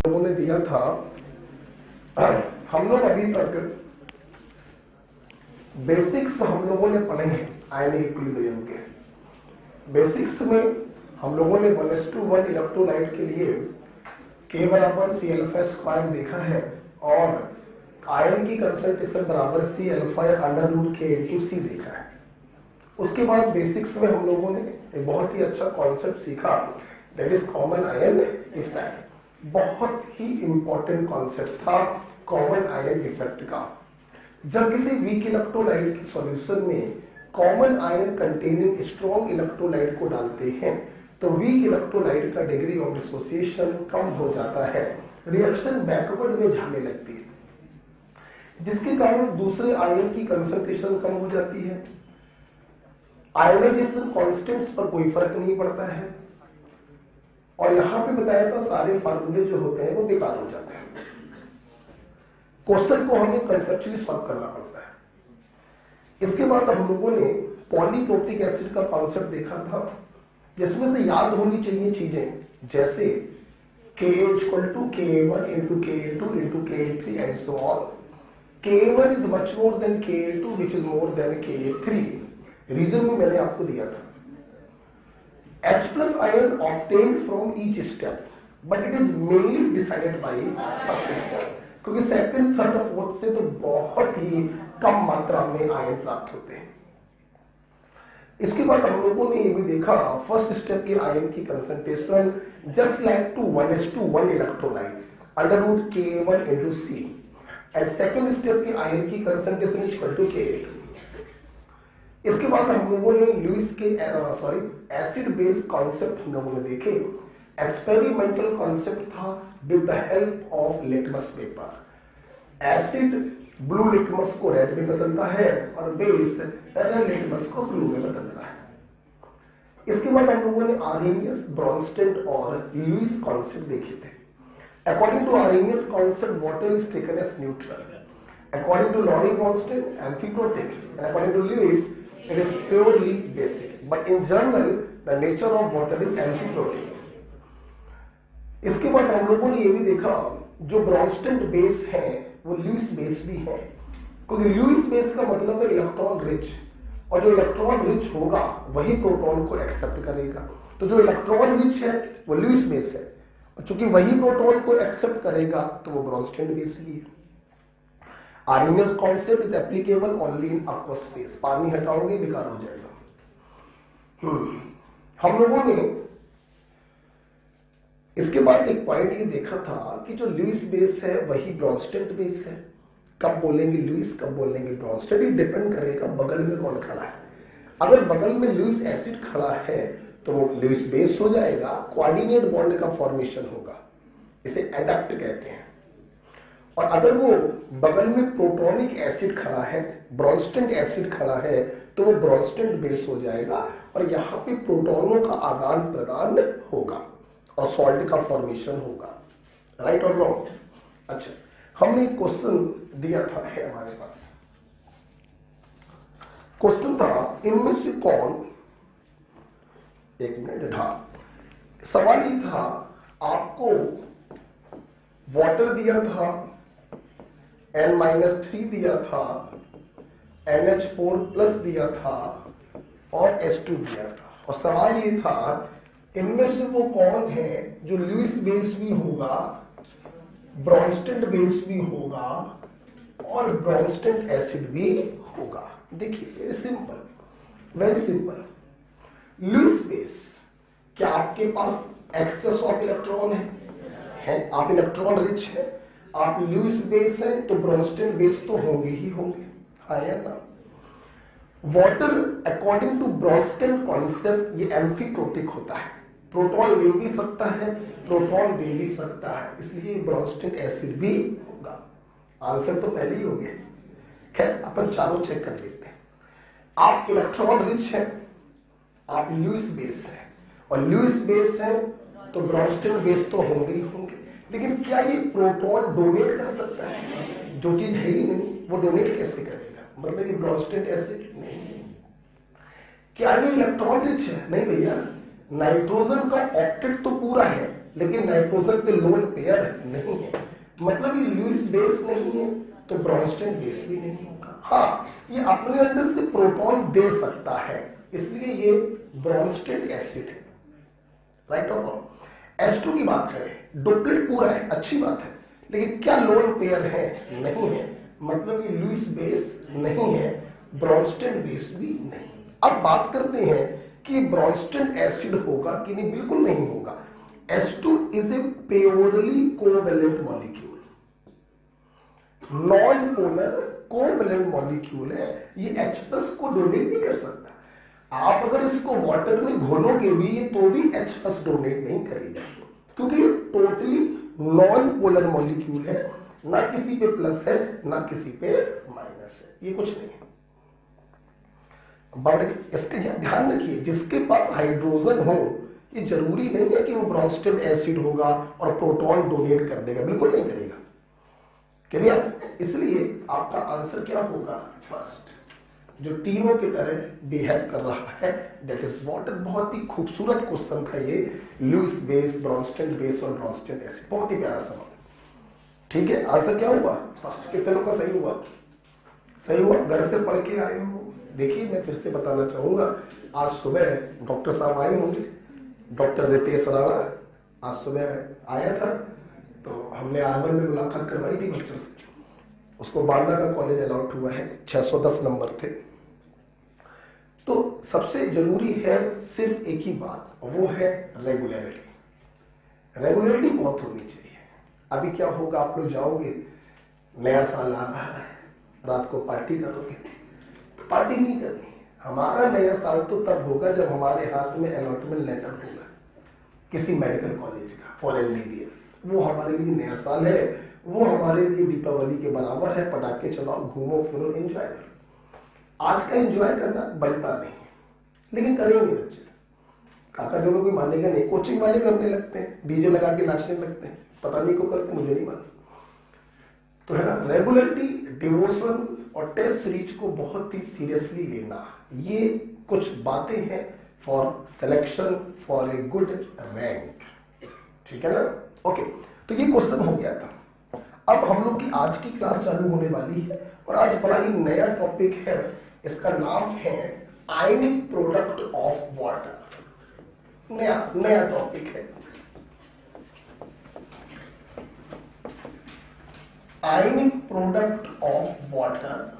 लोगों ने दिया था। हम लोग अभी तक बेसिक्स हम लोगों ने पढ़े हैं आयनिक इक्विलिब्रियम के। बेसिक्स में हम लोगों ने 1:1 इलेक्ट्रोलाइट के लिए K बराबर C अल्फा स्क्वायर देखा है और आयन की कंसंट्रेशन बराबर C alpha under root K into C देखा है। उसके बाद बेसिक्स में हम लोगों ने एक बहुत ही अच्छा कॉन्सेप्ट सीखा, that is common ion effect. बहुत ही इंपॉर्टेंट कॉन्सेप्ट था कॉमन आयन इफेक्ट का। जब किसी वीक इलेक्ट्रोलाइट के सॉल्यूशन में common ion containing strong electrolyte को डालते हैं तो वीक इलेक्ट्रोलाइट का डिग्री ऑफ डिसोसिएशन कम हो जाता है, रिएक्शन बैकवर्ड में जाने लगती है, जिसके कारण दूसरे आयन की कंसंट्रेशन कम हो जाती है। आयोनाइजेशन कांस्टेंट्स पर कोई फर्क नहीं पड़ता है और यहां पे बताया था सारे फार्मूले जो होते हैं वो बेकार हो जाते हैं। क्वेश्चन को हमें कंसेप्चुअली सॉल्व करना पड़ता है। इसके बाद हम लोगों ने पॉलीप्रोटिक एसिड का कॉन्सेप्ट देखा था, जिसमें से याद होनी चाहिए चीजें जैसे Ka = Ka1 × Ka2 × Ka3 and so on. Ka1 is much more than Ka2 which is more than Ka3. Reason में मैंने आपको दिया था। H+ ion obtained from each step, but it is mainly decided by first step, क्योंकि second, third और fourth से तो बहुत ही कम मात्रा में आयन प्राप्त होते हैं। इसके बाद हम लोगों ने ये भी देखा फर्स्ट स्टेप के आयन की concentration just like to 1:1 electrolyte under root Ka1 × C and second step के आयन की concentration is equal to Ka2। इसके बाद हम लोगों ने लुईस के एसिड बेस कॉन्सेप्ट हम लोगों ने देखे। एक्सपेरिमेंटल कॉन्सेप्ट था with the help of litmus paper. Acid blue litmus को रेड में बदलता है और बेस रेड लिटमस को ब्लू में बदलता है। इसके बाद हम लोगों ने आर्हेनियस, ब्रॉन्स्टेड और लुईस कॉन्सेप्ट देखे थे। According to Arrhenius concept water is taken as neutral, according to Lowry Bronsted amphiprotic and according to Lewis it is purely basic, but in general the nature of water is amphiprotic. इसके बाद हम लोगों ने ये भी देखा जो Brønsted base है वो लुईस बेस भी है, क्योंकि लुईस बेस का मतलब है इलेक्ट्रॉन रिच, और जो इलेक्ट्रॉन रिच होगा वही प्रोटॉन को एक्सेप्ट करेगा। तो जो इलेक्ट्रॉन रिच है वो लुईस बेस है, और चूंकि वही प्रोटॉन को एक्सेप्ट करेगा तो वो ब्रॉन्स्टेड बेस भी है। Arrhenius concept is applicable only in aqueous phase. पानी हटाओगे बेकार हो जाएगा। हम लोगों ने इसके बाद एक पॉइंट ये देखा था कि जो लुईस बेस है वही ब्रॉन्स्टेड बेस है। कब बोलेंगे लुईस, कब बोलेंगे ब्रॉन्स्टेड, ये डिपेंड करेगा बगल में कौन खड़ा है। अगर बगल में लुईस एसिड खड़ा है तो वो लुईस बेस हो जाएगा, कोऑर्डिनेट बॉन्ड का फॉर्मेशन होगा, इसे एडक्ट कहते हैं। और अगर वो बगल में प्रोटॉनिक एसिड खड़ा है, ब्रॉन्स्टेड एसिड खड़ा है, तो वो ब्रॉन्स्टेड बेस हो जाएगा और यहाँ पे प्रोटॉनों का आदान प्रदान होगा और सॉल्ट का फॉर्मेशन होगा। राइट और रॉन्ग? अच्छा, हमने एक क्वेश्चन दिया था, है हमारे पास क्वेश्चन था इनमें से कौन, एक मिनट, हाँ, सवाल ये था आपको वाटर दिया था, N-3 दिया था, NH4+ दिया था और H2 दिया था, और सवाल ये था इनमें से वो कौन है जो लुईस बेस भी होगा, ब्रॉन्स्टेड बेस भी होगा और ब्रॉन्स्टेड एसिड भी होगा। देखिए very simple, very simple. Lewis base, क्या आपके पास एक्सेस ऑफ इलेक्ट्रॉन है? आप इलेक्ट्रॉन रिच है, आप लुईस बेस है तो ब्रॉन्स्टेड बेस तो होंगे ही होंगे, है ना। Water according to Bronsted concept ये एम्फीप्रोटिक होता है, प्रोटॉन ले भी सकता है, प्रोटॉन दे भी सकता है, इसलिए ब्रॉन्स्टेड एसिड भी होगा। आंसर तो पहले ही हो गया। खैर अपन चारों चेक कर लेते हैं। आप इलेक्ट्रॉन रिच है, आप लुईस बेस है, और लुईस बेस है तो ब्रॉन्स्टेड बेस तो होंगे ही होंगे। लेकिन क्या ये प्रोटॉन डोनेट कर सकता है? जो चीज है ही नहीं वो डोनेट कैसे करेगा? मतलब ये ब्रॉन्स्टेड एसिड नहीं। क्या ये इलेक्ट्रॉन रिच है? नहीं भैया, नाइट्रोजन का ऑक्टेट तो पूरा है लेकिन नाइट्रोजन पे लोन पेयर नहीं है, मतलब ये लुईस बेस नहीं है तो ब्रॉन्स्टन बेस भी नहीं होगा। हाँ, ये अपने अंदर से प्रोटॉन दे सकता है, इसलिए ये ब्रॉन्स्टन एसिड है। राइट और रॉन्ग? H2 की बात करें, डुप्लेट पूरा है, अच्छी बात है, लेकिन क्या लोन पेयर है? नहीं है, मतलब ये लुईस बेस नहीं है, ब्रॉन्स्टन बेस भी नहीं। अब बात करते हैं कि ब्रॉन्स्टन एसिड होगा कि नहीं। बिल्कुल नहीं होगा। H2 is a purely covalent molecule, non polar covalent molecule है, ये H+ को डोनेट नहीं कर सकता। आप अगर इसको वाटर में घोलोगे भी तो भी H+ डोनेट नहीं करेगा, क्योंकि ये टोटली नॉन पोलर मॉलिक्यूल है, ना किसी पे प्लस है ना किसी पे माइनस है, ये कुछ नहीं है। बट इसके लिए ध्यान रखिए, जिसके पास हाइड्रोजन हो ये जरूरी नहीं है कि वो ब्रॉन्स्टन एसिड होगा और प्रोटॉन डोनेट कर देगा, बिल्कुल नहीं करेगा। क्लियर? इसलिए आपका आंसर क्या होगा? फर्स्ट, जो तीनों की तरह बिहेव कर रहा है, दैट इज वाटर। बहुत ही खूबसूरत क्वेश्चन था ये, लुईस बेस, ब्रॉन्स्टन बेस और ब्रॉन्स्टन एसिड, बहुत ही प्यारा सवाल। ठीक है, आंसर क्या हुआ? फर्स्ट। कितने लोग का सही हुआ? सही हुआ। घर से पढ़ के आए हो? देखिए, मैं फिर से बताना चाहूंगा, आज सुबह डॉक्टर साहब आए होंगे, डॉक्टर रितेश राणा आज सुबह आया था, तो हमने R1 में मुलाकात करवाई थी बच्चों से। उसको बांदा का कॉलेज अलॉट हुआ है, 610 नंबर थे। तो सबसे जरूरी है सिर्फ एक ही बात, वो है रेगुलरिटी। रेगुलरिटी बहुत होनी चाहिए। अभी क्या होगा, आप लोग जाओगे, नया साल आ रहा है, रात को पार्टी करोगे, पार्टी नहीं करनी। हमारा नया साल तो तब होगा जब हमारे हाथ में अलॉटमेंट लेटर होगा किसी मेडिकल कॉलेज का फॉर MBBS। वो हमारे लिए नया साल है, वो हमारे लिए दीपावली के बराबर है। पटाखे चलाओ, घूमो फिरो, एंजॉय करो। आज का एंजॉय करना बनता नहीं, लेकिन करेंगे बच्चे। काका दोनों कोई मानेगा नहीं, कोचिंग वाले करने लगते हैं, डीजे लगा के नाचने लगते हैं, पता नहीं क्यों करते, मुझे नहीं मालूम। तो है ना, रेगुलरिटी, डिवोशन और टेस्ट सीरीज को बहुत ही सीरियसली लेना, ये कुछ बातें हैं for selection for a good rank. ठीक है ना? ओके, तो ये क्वेश्चन हो गया था। अब हम लोग की आज की क्लास चालू होने वाली है, और आज बड़ा ही नया टॉपिक है, इसका नाम है आयनिक प्रोडक्ट ऑफ वाटर। नया टॉपिक है, आयनिक प्रोडक्ट ऑफ वाटर।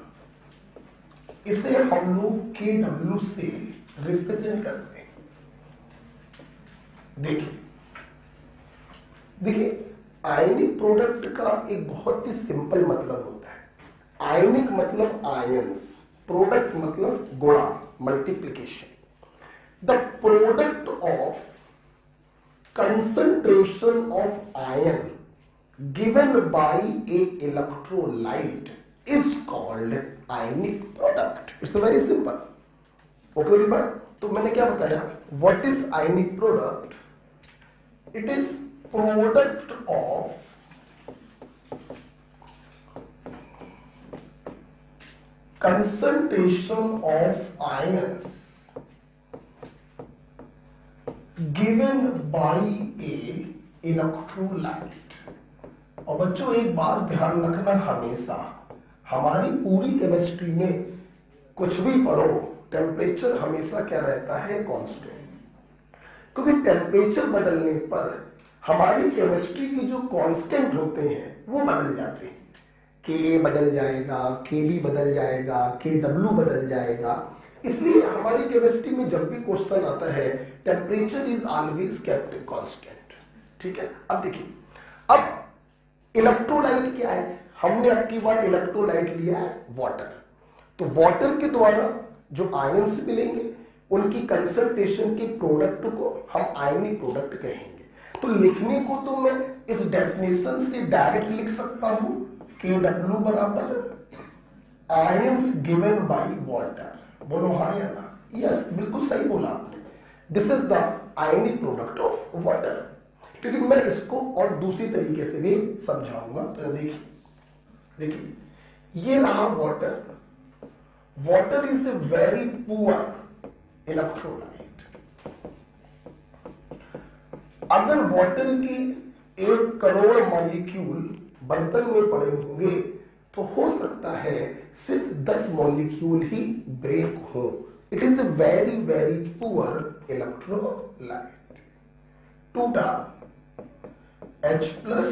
इसे हम लोग KW से रिप्रेजेंट करते हैं। देखिए, आयनिक प्रोडक्ट का एक बहुत ही सिंपल मतलब होता है। आयनिक मतलब आयंस, प्रोडक्ट मतलब गुणा, multiplication. The product of concentration of ion given by a electrolyte is called ionic product. It's very simple. Okay, everyone? तो मैंने क्या बताया? What is ionic product? It is product of concentration of ions given by a electrolyte. और बच्चों एक बात ध्यान रखना, हमेशा हमारी पूरी केमिस्ट्री में कुछ भी पढ़ो, टेम्परेचर हमेशा क्या रहता है? कांस्टेंट। क्योंकि टेम्परेचर बदलने पर हमारी केमिस्ट्री के जो कांस्टेंट होते हैं वो बदल जाते हैं। Ka बदल जाएगा, Kb बदल जाएगा, Kw बदल जाएगा। इसलिए हमारी केमिस्ट्री में जब भी क्वेश्चन आता है, temperature is always kept constant. ठीक है? अब देखिए, अब इलेक्ट्रोलाइट क्या है? हमने अब की बार इलेक्ट्रोलाइट लिया है वाटर। तो वाटर के द्वारा जो आयंस मिलेंगे उनकी कंसंट्रेशन के प्रोडक्ट को हम आयनिक प्रोडक्ट कहेंगे। तो लिखने को तो मैं इस डेफिनेशन से डायरेक्ट लिख सकता हूं, KW बराबर आयंस गिवन बाय वाटर। बोलो हाँ या ना? यस, बिल्कुल सही बोला आपने। This is the ionic product of water. क्योंकि मैं इसको और दूसरी तरीके से भी समझाऊंगा। तो देखिए, ये रहा water. Water is a very poor electrolyte. अगर वाटर के 1 करोड़ मॉलिक्यूल बर्तन में पड़े होंगे तो हो सकता है सिर्फ 10 मॉलिक्यूल ही ब्रेक हो। It is a very very poor electrolyte. 2 H plus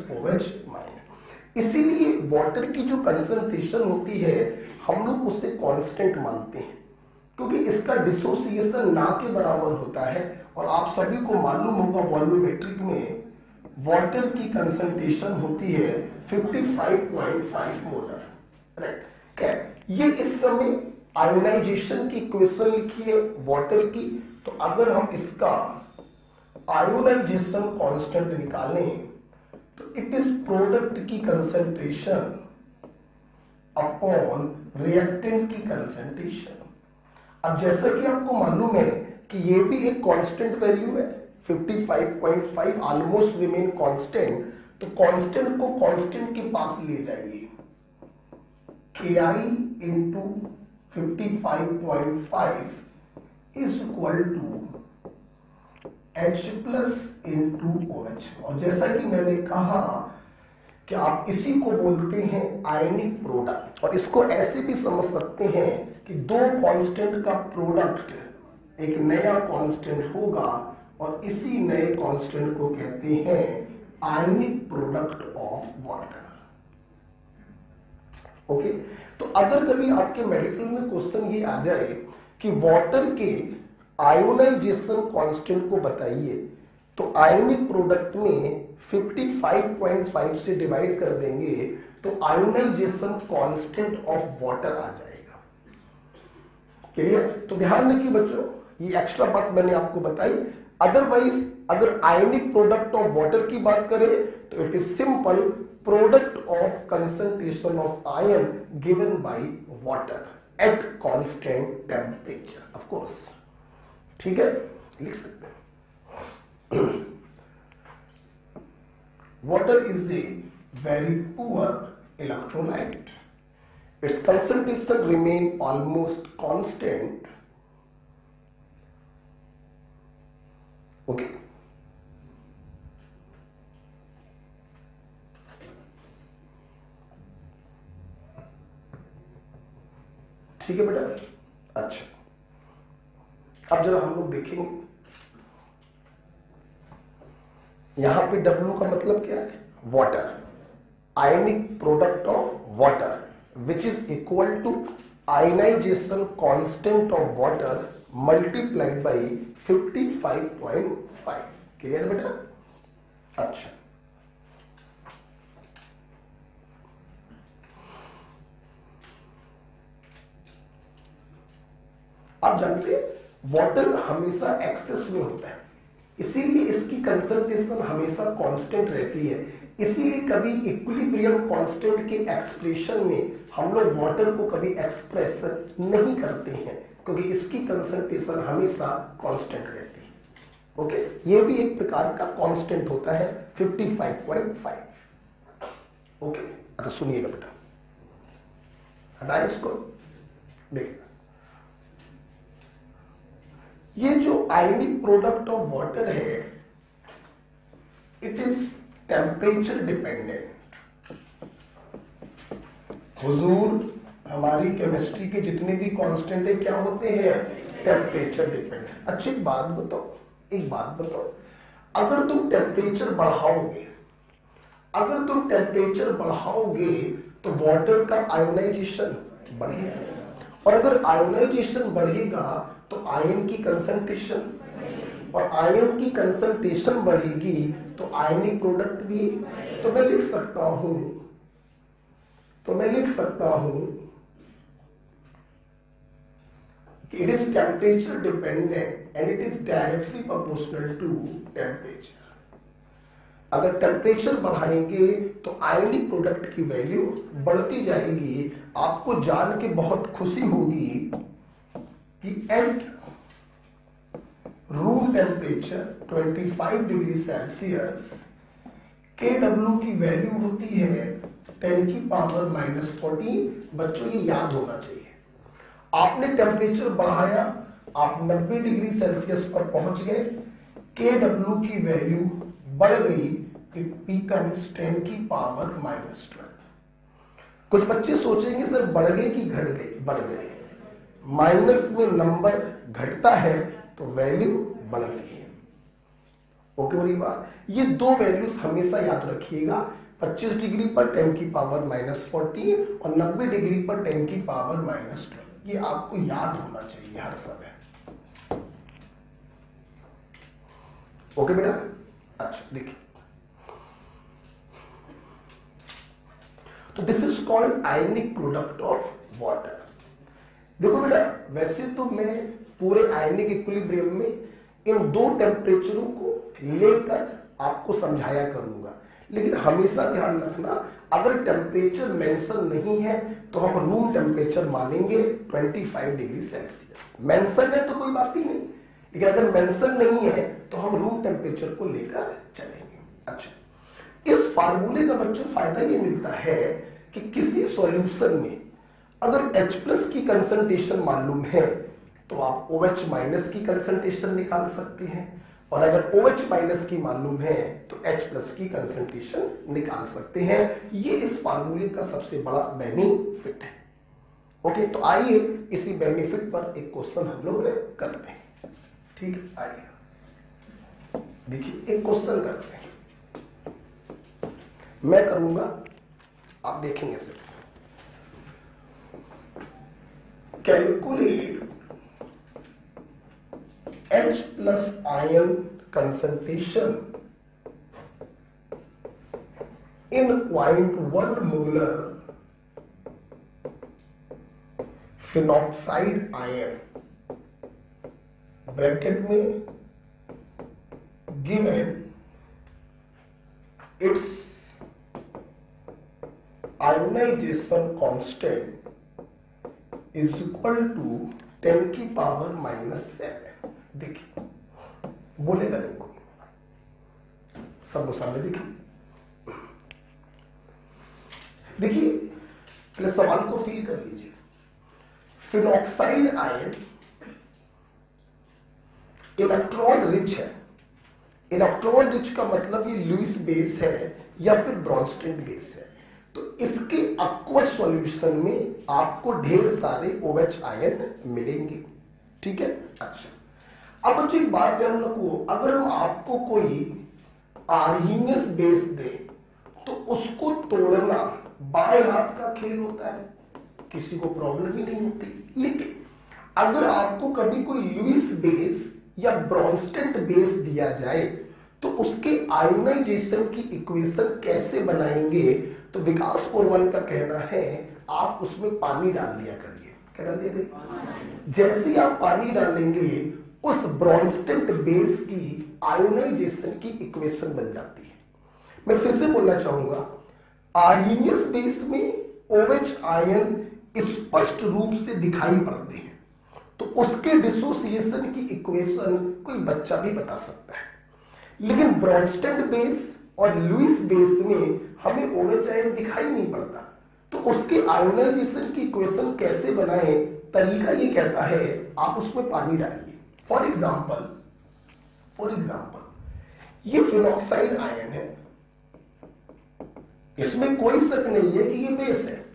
OH minus. इसीलिए वाटर की जो कंसंट्रेशन होती है हम लोग उसे कांस्टेंट मानते हैं, क्योंकि इसका डिसोसिएशन ना के बराबर होता है। और आप सभी को मालूम होगा वॉल्यूमेट्रिक में वाटर की कंसंट्रेशन होती है 55.5 मोलर, राइट। क्या ये इस समय आयोनाइजेशन की इक्वेशन लिखी है वाटर की, तो अगर हम इसका आयोनाइजेशन कांस्टेंट निकालें तो इट इज प्रोडक्ट की कंसंट्रेशन अपॉन रिएक्टेंट की कंसंट्रेशन। अब जैसा कि आपको मालूम है कि ये भी एक कांस्टेंट वैल्यू है 55.5 ऑलमोस्ट रिमेन कांस्टेंट, तो कांस्टेंट को कांस्टेंट के पास ले जाइए। Ki into 55.5 is equal to H plus into OH। और जैसा कि मैंने कहा कि आप इसी को बोलते हैं आयनिक प्रोडक्ट, और इसको ऐसे भी समझ सकते हैं कि 2 कांस्टेंट का प्रोडक्ट एक नया कांस्टेंट होगा और इसी नए कांस्टेंट को कहते हैं आयनिक प्रोडक्ट ऑफ वाटर। ओके, तो अगर कभी आपके मेडिकल में क्वेश्चन ये आ जाए कि वाटर के आयोनाइजेशन कांस्टेंट को बताइए, तो आयनिक प्रोडक्ट में 55.5 से डिवाइड कर देंगे तो आयोनाइजेशन कांस्टेंट ऑफ वाटर आ जाएगा। क्लियर? तो ध्यान रखिए बच्चों, ये एक्स्ट्रा बात मैंने आपको बताई। अदरवाइज अगर आयनिक प्रोडक्ट ऑफ वाटर की बात करें तो it is simple product of concentration of ion given by water at constant temperature. Of course, ठीक है, लिख सकते हैं। Water is a very poor electrolyte. Its concentration remain almost constant. Okay. ठीक है बेटा, अच्छा अब जरा हम लोग देखेंगे यहां पे W का मतलब क्या है? Water, ionic product of water which is equal to ionisation constant of water multiplied by 55.5। Clear बेटा? अच्छा, आप जानते हैं वाटर हमेशा एक्सेस में होता है, इसीलिए इसकी कंसंट्रेशन हमेशा कांस्टेंट रहती है। इसीलिए कभी इक्विलिब्रियम कांस्टेंट के एक्सप्रेशन में हम लोग वाटर को कभी एक्सप्रेस नहीं करते हैं, क्योंकि इसकी कंसंट्रेशन हमेशा कांस्टेंट रहती है। ओके, ये भी एक प्रकार का कांस्टेंट होता है 55.5। ओके, अच्छा सुनिएगा बेटा, हटाए इसको। देखिए, ये जो आयनिक प्रोडक्ट ऑफ वाटर है इट इज टेम्परेचर डिपेंडेंट। हुजूर, हमारी केमिस्ट्री के जितने भी कांस्टेंट है क्या होते हैं? Temperature dependent. अच्छी एक बात बताओ, अगर तुम टेम्परेचर बढ़ाओगे तो वाटर का आयोनाइजेशन बढ़ेगा, और अगर आयोनाइजेशन बढ़ेगा तो आयन की कंसंट्रेशन, और आयन की कंसंट्रेशन बढ़ेगी तो आयनिक प्रोडक्ट भी। तो मैं लिख सकता हूं कि it is temperature dependent and it is directly proportional to temperature. अगर टेम्परेचर बढ़ाएंगे तो आयनिक प्रोडक्ट की वैल्यू बढ़ती जाएगी। आपको जान के बहुत खुशी होगी कि at room temperature 25 degree Celsius KW की वैल्यू होती है 10⁻⁻14। बच्चों ये याद होना चाहिए। आपने टेम्परेचर बढ़ाया, आप 90 डिग्री सेल्सियस पर पहुंच गए, KW की वैल्यू बढ़ गई, इट बिकम्स 10 की पावर -12। कुछ बच्चे सोचेंगे सर बढ़ गए कि घट गए? बढ़ गए। माइनस में नंबर घटता है तो वैल्यू बढ़ती है। ओके हो रही बात? ये दो वैल्यूज हमेशा याद रखिएगा, 25 डिग्री पर 10 की पावर -14 और 90 डिग्री पर 10 की पावर -12। ये आपको याद होना चाहिए हर समय। ओके बेटा? अच्छा देखिए, तो this is called ionic product of water. देखो बेटा, वैसे तो मैं पूरे आयनिक इक्विलिब्रियम में इन दो टेम्परेचरों को लेकर आपको समझाया करूंगा, लेकिन हमेशा ध्यान रखना, अगर टेम्परेचर मेंशन नहीं है तो हम रूम टेम्परेचर मानेंगे 25 डिग्री सेल्सियस। मेंशन है तो कोई बात ही नहीं, लेकिन अगर मेंशन नहीं है तो हम रूम टेम्परेचर को लेकर चलेंगे। अच्छा, इस फार्मूले का बच्चों फायदा ये मिलता है कि किसी सॉल्यूशन में अगर H+ की कंसंट्रेशन मालूम है तो आप OH- की कंसंट्रेशन निकाल सकते हैं, और अगर OH- की मालूम है तो H+ की कंसंट्रेशन निकाल सकते हैं। ये इस फार्मूले का सबसे बड़ा बेनिफिट है। ओके, तो आइए इसी बेनिफिट पर एक क्वेश्चन हम लोग करते हैं। ठीक है, आइए देखिए एक क्वेश्चन करते हैं। मैं करूंगा, आप देखेंगे सिर्फ। Calculate H+ ion concentration in 0.1 molar phenoxide ion, bracket में given its ionization constant is equal to 10 की पावर -7। देखिए, बोलेगा नहीं कोई, सबको सामने देखिए। देखिए, पहले सवाल को फील कर लीजिए। फिनॉक्साइड आयन इलेक्ट्रॉन रिच है। इलेक्ट्रॉन रिच का मतलब ये लुईस बेस है या फिर ब्रॉन्स्टेड बेस है, तो इसके एक्वस सॉल्यूशन में आपको ढेर सारे OH आयन मिलेंगे। ठीक है? अच्छा, अब बच्चों एक बात ध्यान रखो, अगर हम आपको कोई आर्हीनियस बेस दे तो उसको तोड़ना बाएं हाथ का खेल होता है, किसी को प्रॉब्लम ही नहीं होती। लेकिन अगर आपको कभी कोई लुईस बेस या ब्रॉन्स्टेड बेस दिया जाए तो उसके आयोनाइजेशन की इक्वेशन कैसे बनाएंगे, तो विकास पोरवन का कहना है आप उसमें पानी डाल दिया करिए। क्या डाल दिया करिए? जैसे ही आप पानी डालेंगे उस ब्रॉन्स्टेड बेस की आयोनाइजेशन की इक्वेशन बन जाती है। मैं फिर से बोलना चाहूंगा, आर्हीनियस बेस में OH आयन स्पष्ट रूप से दिखाई पड़ते हैं, तो उसके डिसोसिएशन की इक्वेशन कोई बच्चा भी बता सकता है। लेकिन ब्रॉन्स्टेड बेस और लुईस बेस में हमें OH आयन दिखाई नहीं पड़ता, तो उसके आयोनाइजेशन की इक्वेशन कैसे बनाएं, तरीका ये कहता है आप उसमें पानी डालिए। फॉर एग्जाम्पल ये फिनॉक्साइड आयन है, इसमें कोई शक नहीं है कि ये बेस है,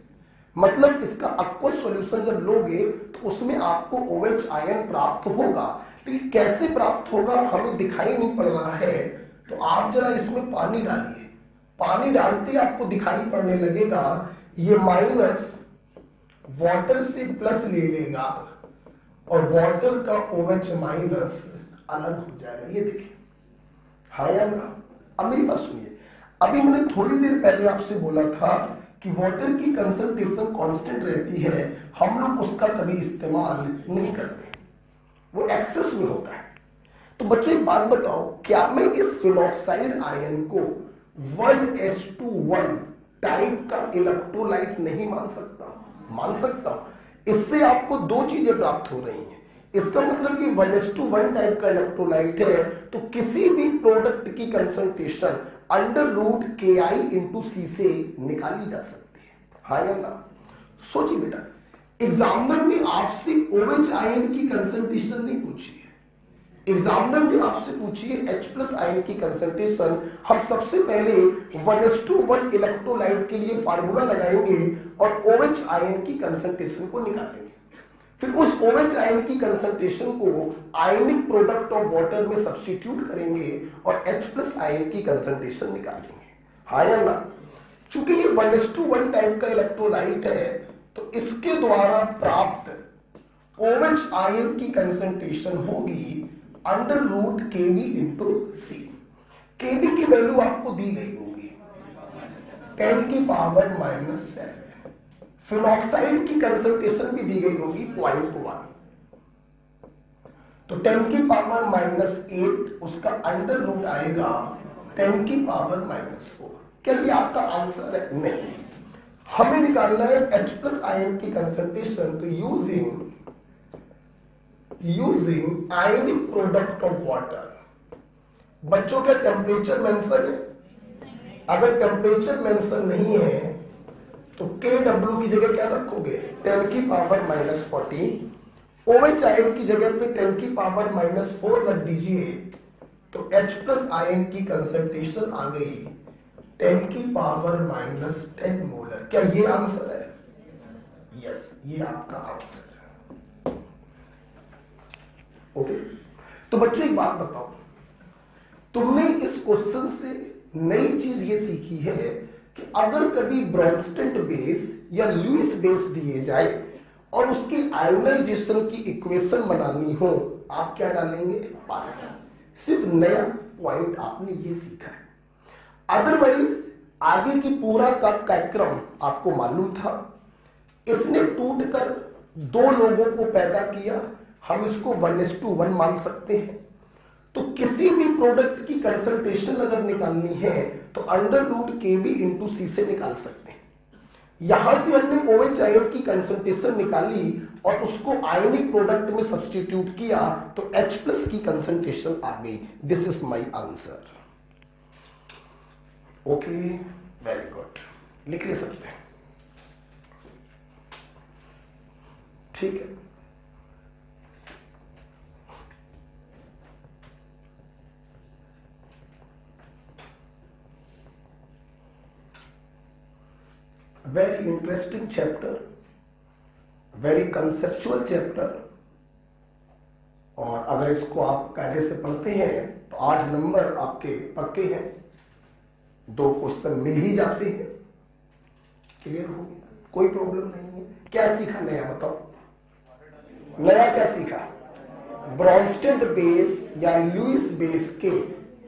मतलब इसका एक्वस सॉल्यूशन जब लोगे तो उसमें आपको OH आयन प्राप्त होगा, लेकिन कैसे प्राप्त होगा हमें दिखाई नहीं पड़ रहा है। तो आप जरा इसमें पानी डालिए, पानी डालते आपको दिखाई पड़ने लगेगा ये माइनस वाटर से प्लस ले लेगा और वाटर का OH माइनस अलग हो जाएगा। ये देखिए, हाँ या ना? अब मेरी बात सुनिए, अभी मैंने थोड़ी देर पहले आपसे बोला था कि वाटर की कंसंट्रेशन कांस्टेंट रहती है, हम लोग उसका कभी इस्तेमाल नहीं करते, वो एक्सेस में होता है। तो बच्चे एक बात बताओ, क्या मैं इस फिनॉक्साइड आयन को 1s2 टाइप का इलेक्ट्रोलाइट नहीं मान सकता? मान सकता हूं। इससे आपको दो चीजें प्राप्त हो रही हैं। इसका मतलब कि 1s2 टाइप का इलेक्ट्रोलाइट है तो किसी भी प्रोडक्ट की कंसंट्रेशन √KI/C से निकाली जा सकती है। हाँ या ना? सोचिए बेटा, एग्जामिनर ने आपसे OH आयन की कंसंट्रेशन नहीं पूछी है, एग्जामिनर ने आपसे पूछी है H प्लस आयन की कंसंट्रेशन, हम सबसे पहले 1:1 इलेक्ट्रोलाइट के लिए फार्मूला लगाएंगे और OH आयन की कंसंट्रेशन को निकालेंगे। फिर उस OH आयन की कंसंट्रेशन को आयनिक प्रोडक्ट ऑफ वाटर में सब्स्टिट्यूट करेंगे और H प्लस आयन की कंसंट्रेशन निकालेंगे। हाँ या ना? चूंकि ये 1:1 टाइप का इलेक्ट्रोलाइट है तो इसके द्वारा प्राप्त OH आयन की कंसंट्रेशन होगी √Kb इंटू सी। Kb की वैल्यू आपको दी गई होगी 10⁻⁻⁷। फिनॉक्साइड की कंसंट्रेशन भी दी गई होगी 0.1, तो 10⁻⁻8 उसका √, आएगा 10⁻⁻4। क्या ये आपका आंसर है? नहीं, हमें निकालना है H प्लस आयन की कंसंट्रेशन। तो using ionic product of water, बच्चों का टेम्परेचर मेंशन है? अगर टेम्परेचर मेंशन नहीं है तो Kw की जगह क्या रखोगे? 10⁻⁻14। OH आयन की जगह पे 10⁻⁻4 रख दीजिए, तो H प्लस आयन की कंसंट्रेशन आ गई 10⁻⁻10 मोलर। क्या ये आंसर है? यस, ये आपका आंसर है। ओके, तो बच्चों एक बात बताओ, तुमने इस क्वेश्चन से नई चीज ये सीखी है कि अगर कभी ब्रॉन्स्टन बेस या लुईस बेस दिए जाए और उसकी आयोनाइजेशन की इक्वेशन बनानी हो, आप क्या डालेंगे? पानी। सिर्फ नया पॉइंट आपने ये सीखा है, अदरवाइज आगे की पूरा का कार्यक्रम आपको मालूम था। इसने टूटकर दो लोगों को पैदा किया, हम इसको 1:1 मान सकते हैं। तो किसी भी प्रोडक्ट की कंसंट्रेशन अगर निकालनी है तो √Kb इंटू सी से निकाल सकते हैं। यहां से हमने OH आयन की कंसंट्रेशन निकाली और उसको आयनिक प्रोडक्ट में सब्स्टिट्यूट किया तो H प्लस की कंसंट्रेशन आ गई। This is my answer. Okay, very good, लिख ले सकते हैं, ठीक है। Very interesting chapter, very conceptual chapter, और अगर इसको आप कायदे से पढ़ते हैं तो 8 नंबर आपके पक्के हैं, 2 क्वेश्चन मिल ही जाते हैं। क्लियर हो गया? कोई प्रॉब्लम नहीं है। क्या सीखा नया बताओ? नया क्या सीखा? ब्रॉन्स्टन बेस या लुईस बेस के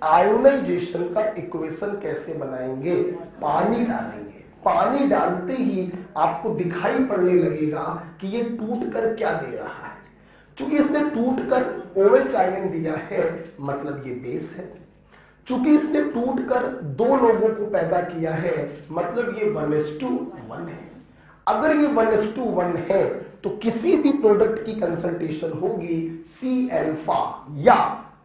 आयोनाइजेशन का इक्वेशन कैसे बनाएंगे? पानी डालेंगे, पानी डालते ही आपको दिखाई पड़ने लगेगा कि ये टूट कर क्या दे रहा है। चूंकि इसने टूट कर OH आयन दिया है, मतलब ये बेस है। चूंकि इसने टूट कर 2 लोगों को पैदा किया है, मतलब ये 1:1 है। अगर ये 1:1 है तो किसी भी प्रोडक्ट की कंसंट्रेशन होगी C अल्फा या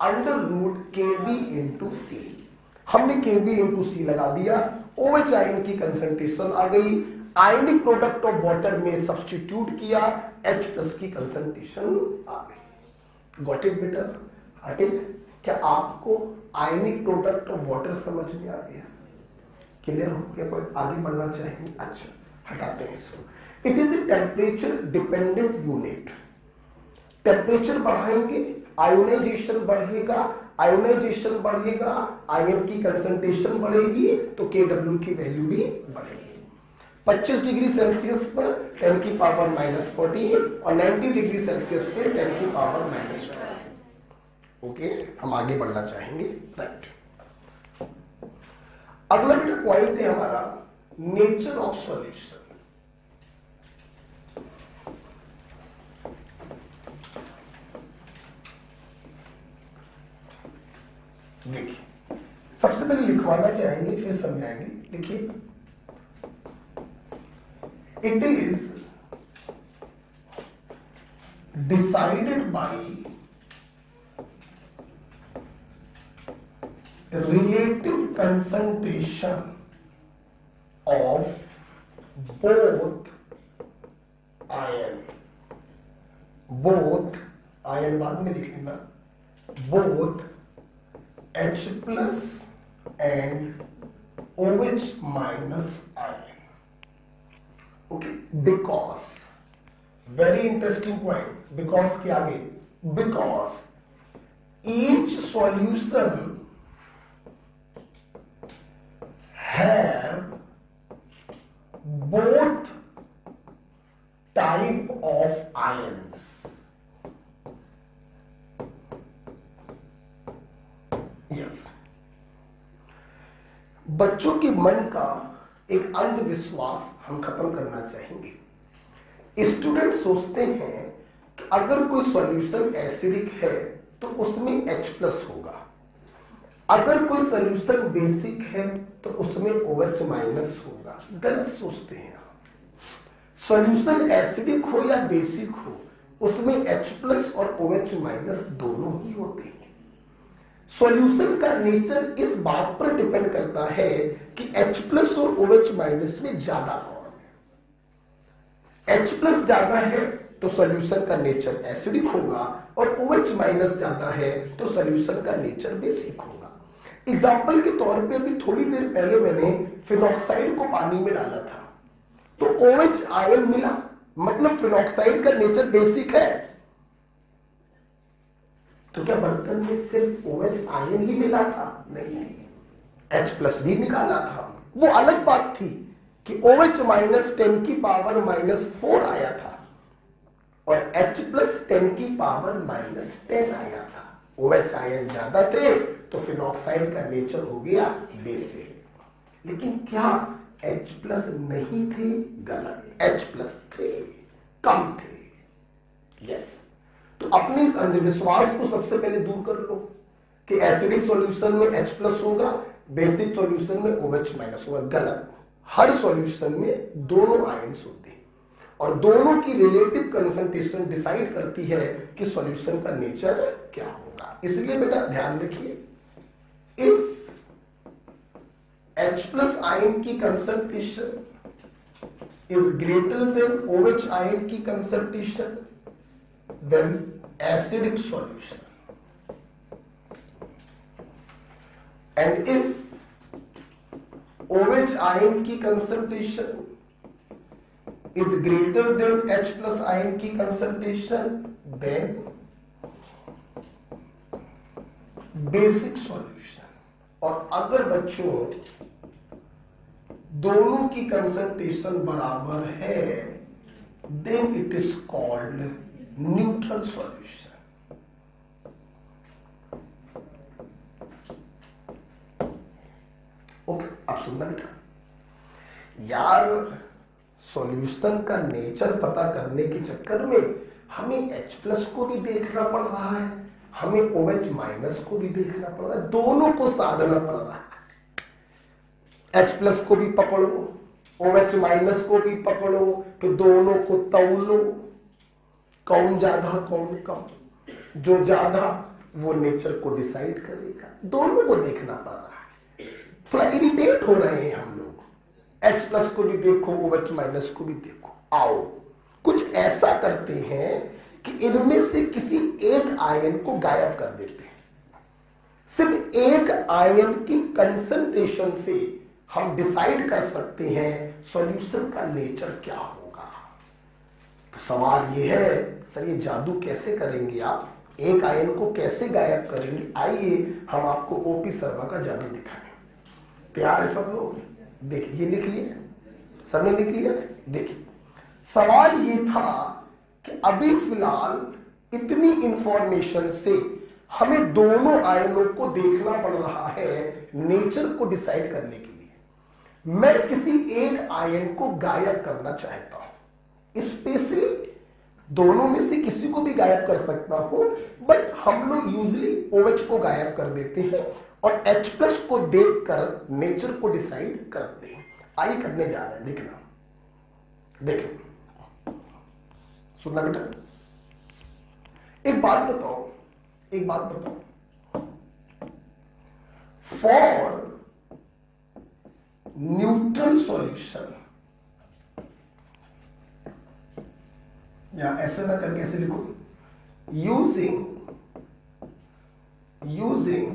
√Kb इंटू सी। हमने Kb इंटू सी लगा दिया, OH आयन की कंसंट्रेशन आ गई, आयनिक प्रोडक्ट ऑफ वाटर में सब्स्टिट्यूट किया, H प्लस की कंसंट्रेशन आ गई। गॉट इट बेटा? हटे? क्या आपको आयनिक प्रोडक्ट ऑफ वाटर समझ में आ गया? क्लियर हो गया? कोई आगे बढ़ना चाहेंगे? अच्छा, हटाते हैं इसको। It is a temperature dependent unit. Temperature बढ़ाएंगे, आयोनाइजेशन बढ़ेगा, आयोनाइजेशन बढ़ेगा, आयन की कंसंट्रेशन बढ़ेगी तो Kw की वैल्यू भी बढ़ेगी। 25 डिग्री सेल्सियस पर 10⁻⁻14 और 90 डिग्री सेल्सियस पे 10⁻⁻2। ओके, हम आगे बढ़ना चाहेंगे। राइट, अगला बेटा पॉइंट है हमारा नेचर ऑफ सॉल्यूशन। देखिए, सबसे पहले लिखवाना चाहेंगे फिर समझाएंगे। लिखिए, it is decided by relative concentration of both ion बाद में लिख लेना, both H plus and OH minus ion. Okay, because very interesting point, because के आगे, because each solution have both type of ions. Yes. बच्चों के मन का एक अंधविश्वास हम खत्म करना चाहेंगे। स्टूडेंट सोचते हैं कि अगर कोई सॉल्यूशन एसिडिक है तो उसमें H प्लस होगा, अगर कोई सॉल्यूशन बेसिक है तो उसमें OH माइनस होगा। गलत सोचते हैं आप। सॉल्यूशन एसिडिक हो या बेसिक हो, उसमें H प्लस और OH माइनस दोनों ही होते हैं। सॉल्यूशन का नेचर इस बात पर डिपेंड करता है कि H प्लस और OH माइनस में ज्यादा कौन है। H प्लस ज्यादा है तो सॉल्यूशन का नेचर एसिडिक होगा, और OH माइनस ज्यादा है तो सॉल्यूशन का नेचर बेसिक होगा। एग्जाम्पल के तौर पे अभी थोड़ी देर पहले मैंने फिनॉक्साइड को पानी में डाला था तो OH आयन मिला, मतलब फिनॉक्साइड का नेचर बेसिक है। तो क्या बर्तन में सिर्फ OH आयन ही मिला था? नहीं, H प्लस भी निकाला था। वो अलग बात थी कि OH माइनस 10 की पावर माइनस 4 आया था और H प्लस 10 की पावर माइनस 10 आया था। OH आयन ज्यादा थे तो फिनॉक्साइड का नेचर हो गया बेसिक। लेकिन क्या H प्लस नहीं थे? गलत, H प्लस थे, कम थे। यस, तो अपने इस अंधविश्वास को सबसे पहले दूर कर लो कि एसिडिक सॉल्यूशन में H प्लस होगा, बेसिक सॉल्यूशन में OH माइनस होगा। गलत, हर सॉल्यूशन में दोनों आयंस होते हैं और दोनों की रिलेटिव कंसंट्रेशन डिसाइड करती है कि सॉल्यूशन का नेचर क्या होगा। इसलिए बेटा ध्यान रखिए, इफ H प्लस आयन की concentration is greater than OH ion की concentration, then acidic solution, and if OH ion की concentration is greater than H plus ion की concentration, then basic solution। और अगर बच्चों दोनों की concentration बराबर है, then it is called neutral solution. Okay, अब सुनना बेटा, यार सॉल्यूशन का नेचर पता करने के चक्कर में हमें H प्लस को भी देखना पड़ रहा है, हमें OH माइनस को भी देखना पड़ रहा है, दोनों को साधना पड़ रहा है। H प्लस को भी पकड़ो, OH माइनस को भी पकड़ो, तो दोनों को तौलो, कौन ज्यादा कौन कम, जो ज्यादा वो नेचर को डिसाइड करेगा। दोनों को देखना पड़ रहा है। थोड़ा इरिटेट हो रहे हैं हम लोग, H प्लस को भी देखो, OH माइनस को भी देखो। आओ कुछ ऐसा करते हैं कि इनमें से किसी एक आयन को गायब कर देते हैं। सिर्फ एक आयन की कंसंट्रेशन से हम डिसाइड कर सकते हैं सॉल्यूशन का नेचर क्या होगा। तो सवाल ये है, सर ये जादू कैसे करेंगे आप, एक आयन को कैसे गायब करेंगे? आइए हम आपको ओपी शर्मा का जादू दिखाएं। तैयार है सब लोग? देखिए, ये लिख लिया, सबने लिख लिया। देखिए, सवाल ये था कि अभी फिलहाल इतनी इंफॉर्मेशन से हमें दोनों आयनों को देखना पड़ रहा है नेचर को डिसाइड करने के लिए। मैं किसी एक आयन को गायब करना चाहता हूं, स्पेशली दोनों में से किसी को भी गायब कर सकता हूं, बट हम लोग यूजली OH को गायब कर देते हैं और H प्लस को देखकर नेचर को डिसाइड करते हैं। आइए करने जा रहे हैं, देखना, देखो, सुनना बेटा। एक बात बताओ, फॉर न्यूट्रल सॉल्यूशन, या ऐसे ना करके ऐसे लिखो, using using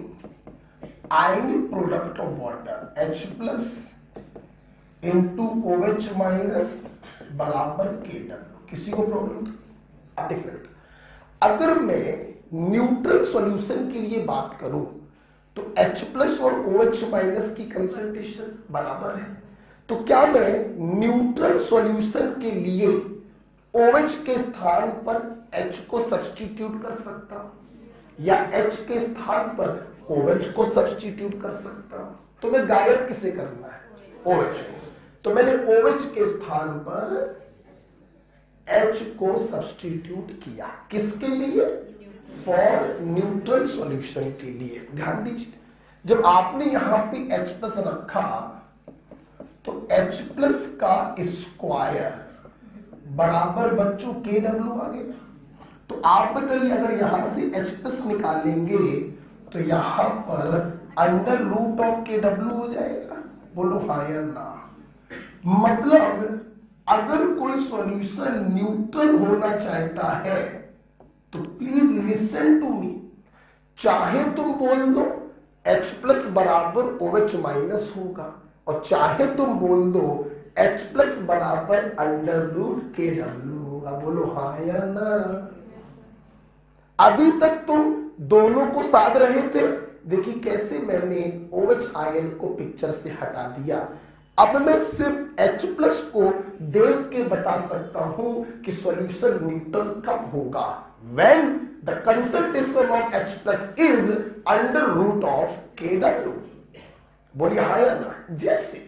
ionic product of water H plus into OH minus बराबर KW। किसी को प्रॉब्लम? अब देखिए बेटा, अगर मैं न्यूट्रल सॉल्यूशन के लिए बात करूं तो H प्लस और OH माइनस की कंसंट्रेशन बराबर है, तो क्या मैं न्यूट्रल सॉल्यूशन के लिए OH के स्थान पर H को सब्स्टिट्यूट कर सकता हूं या H के स्थान पर OH को सब्स्टिट्यूट कर सकता हूं? तो मैं गायब किसे करना है? OH को। तो मैंने OH के स्थान पर H को सब्स्टिट्यूट किया। किसके लिए? फॉर न्यूट्रल सॉल्यूशन के लिए। ध्यान दीजिए, जब आपने यहां पे H प्लस रखा तो H प्लस का स्क्वायर बराबर बच्चों KW आ गया। तो आप बताइए, अगर यहां से H प्लस निकालेंगे तो यहां पर अंडर रूट ऑफ KW हो जाएगा। बोलो हाँ या ना? मतलब अगर कोई सॉल्यूशन न्यूट्रल होना चाहता है तो प्लीज लिसन टू मी, चाहे तुम बोल दो H प्लस बराबर OH माइनस होगा और चाहे तुम बोल दो H प्लस बराबर अंडर रूट KW होगा। बोलो हाँ या ना? अभी तक तुम दोनों को साध रहे थे, देखिए कैसे मैंने OH आयन को पिक्चर से हटा दिया। अब मैं सिर्फ H प्लस को देख के बता सकता हूं कि सॉल्यूशन न्यूट्रल कब होगा, when the concentration of H plus is under root of KW। बोलिए हाँ या ना? जैसे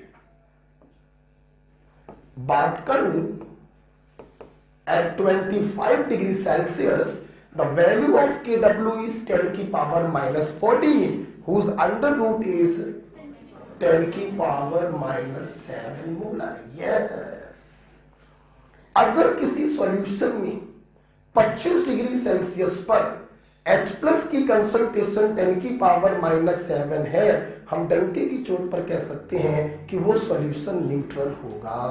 बात करूं at 25 degree Celsius the value of KW is 10 की power minus 14 whose under root is 10 की पावर माइनस 7 मोलर। यस, अगर किसी सॉल्यूशन में 25 डिग्री सेल्सियस पर H प्लस की कंसंट्रेशन 10 की पावर माइनस 7 है, हम डंके की चोट पर कह सकते हैं कि वो सॉल्यूशन न्यूट्रल होगा।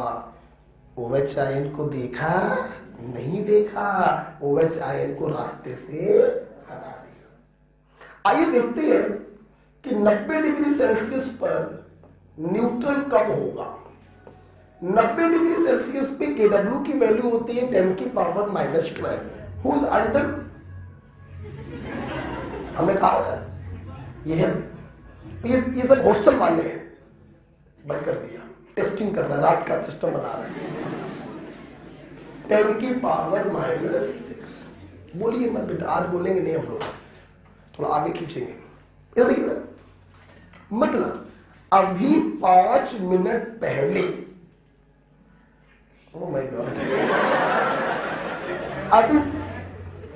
OH आयन को देखा नहीं देखा? OH आयन को रास्ते से हटा दिया। आइए देखते हैं कि 90 डिग्री सेल्सियस पर न्यूट्रल कब होगा। 90 डिग्री सेल्सियस पे KW की वैल्यू होती है 10 की पावर माइनस 12 हुज अंडर, हमने कहा था ये सब हॉस्टल वाले हैं, बंद कर दिया, टेस्टिंग कर रहा है, रात का सिस्टम बना रहा है। 10 की पावर माइनस 6। बोलिए मत बेटा, आज बोलेंगे नहीं हम लोग, थोड़ा आगे खींचेंगे। ये देखिए बेटा, मतलब अभी 5 मिनट पहले, ओह माय गॉड,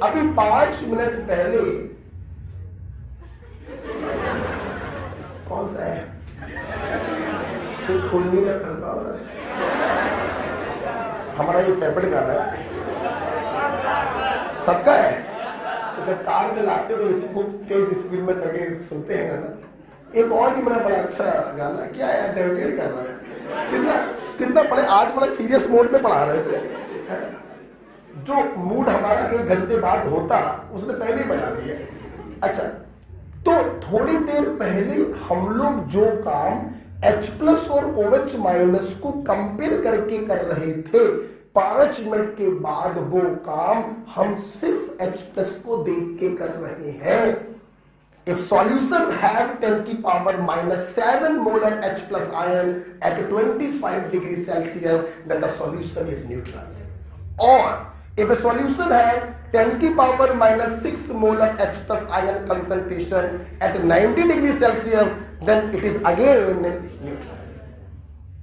अभी 5 मिनट पहले कौन सा है? कुंडली में खड़का हो रहा है। हमारा ये फेवरेट गाना है, सबका है। तो जब कार चलाते हो तो इसे खूब तेज स्पीड में करके सुनते हैं गाना। एक और भी मेरा बड़ा अच्छा गाना, क्या है, डेविएट कर रहा है, कितना पढ़े, आज बड़ा सीरियस मोड में पढ़ा रहे थे। जो मूड हमारा 1 घंटे बाद होता उसने पहले ही बना दिया। अच्छा, तो थोड़ी देर पहले हम लोग जो काम H प्लस और OH माइनस को कंपेयर करके कर रहे थे, 5 मिनट के बाद वो काम हम सिर्फ H प्लस को देख के कर रहे हैं। If solution have 10 की power minus 7 molar H plus ion at 25 degrees Celsius, then the solution is neutral. Or if a solution have 10 की power minus 6 molar H plus ion concentration at 90 degrees Celsius, then it is again neutral.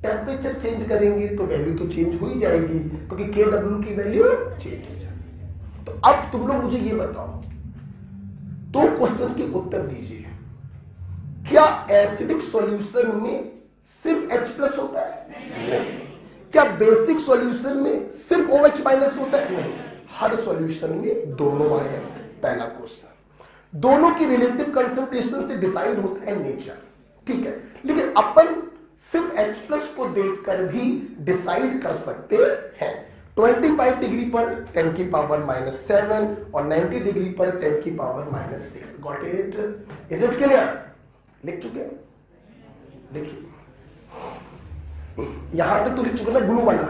Temperature change करेंगे तो value तो change हो ही जाएगी, क्योंकि KW की value change हो जाएगी। तो अब तुम लोग मुझे ये बताओ, दो क्वेश्चन के उत्तर दीजिए। क्या एसिडिक सॉल्यूशन में सिर्फ H प्लस होता है? नहीं। क्या बेसिक सॉल्यूशन में सिर्फ OH माइनस होता है? नहीं, हर सॉल्यूशन में दोनों आयन। पहला क्वेश्चन, दोनों की रिलेटिव कंसंट्रेशन से डिसाइड होता है नेचर, ठीक है, लेकिन अपन सिर्फ H प्लस को देखकर भी डिसाइड कर सकते हैं। 25 डिग्री पर 10 की पावर -7 और 90 डिग्री पर 10 की power -6। Got it? Is it clear? लिख चुके? देखिए यहां तक तो लिख चुके ना ब्लू वाला।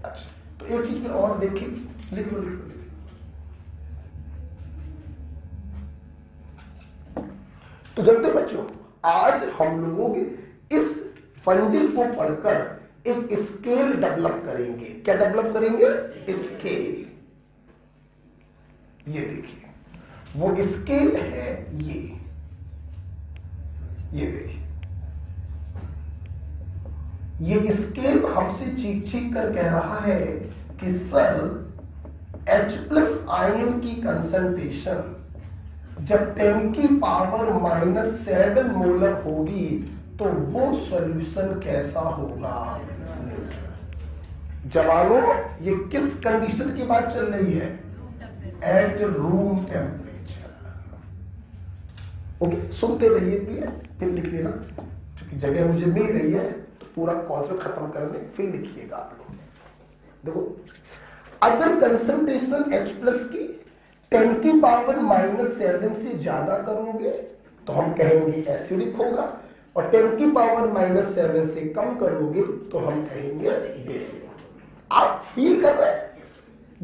अच्छा तो एक चीज फिर और देखिए, लिख लो लिख लो। तो जानते बच्चों, आज हम लोग इस फंडिंग को पढ़कर एक स्केल डेवलप करेंगे। क्या डेवलप करेंगे? स्केल। ये देखिए वो स्केल है ये देखिए ये स्केल हमसे चीख चीख कर कह रहा है कि सर H+ आयन की कंसंट्रेशन जब 10 की पावर -7 मोलर होगी तो वो सॉल्यूशन कैसा होगा? न्यूट्रल। जवानों ये किस कंडीशन की बात चल रही है? At room temperature. ओके सुनते रहिए प्लीज, फिर लिख लेना, क्योंकि जगह मुझे मिल गई है तो पूरा कॉन्सेप्ट खत्म कर दे फिर लिखिएगा आप लोग। देखो अगर कंसंट्रेशन H+ की 10 की पावर -7 से ज्यादा करोगे तो हम कहेंगे एसिडिक होगा, और 10 की पावर -7 से कम करोगे तो हम कहेंगे बेसिक। आप फील कर रहे हैं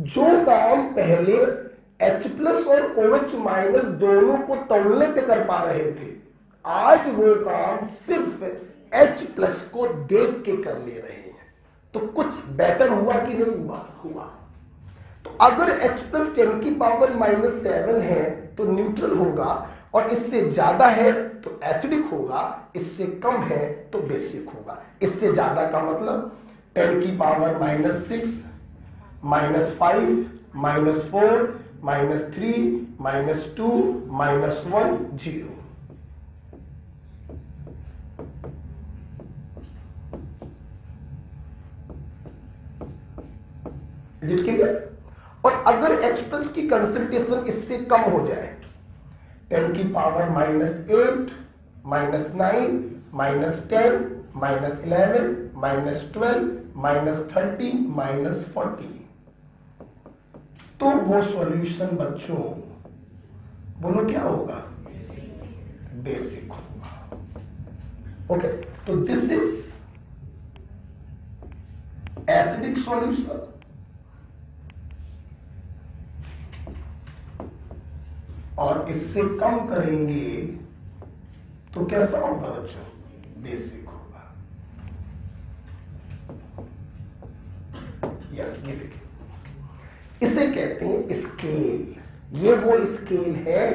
जो काम पहले H+ और OH- दोनों को तौलने पे कर पा रहे थे, आज वो काम सिर्फ H+ को देख के कर ले रहे हैं। तो कुछ बेटर हुआ कि नहीं हुआ? हुआ। तो अगर H+ 10 की पावर -7 है तो न्यूट्रल होगा, और इससे ज्यादा है तो एसिडिक होगा, इससे कम है तो बेसिक होगा। इससे ज्यादा का मतलब 10 की पावर -6, -5, -4, -3, -2, -1, 0। क्लियर? और अगर H+ की कंसंट्रेशन इससे कम हो जाए, 10 की पावर -8, -9, -10, -11, -12, -13, -14, तो वो सॉल्यूशन बच्चों बोलो क्या होगा? बेसिक होगा। ओके तो दिस इज एसिडिक सॉल्यूशन, और इससे कम करेंगे तो कैसा होगा बच्चों? बेसिक होगा। यस ये देखिए इसे कहते हैं स्केल। ये वो स्केल है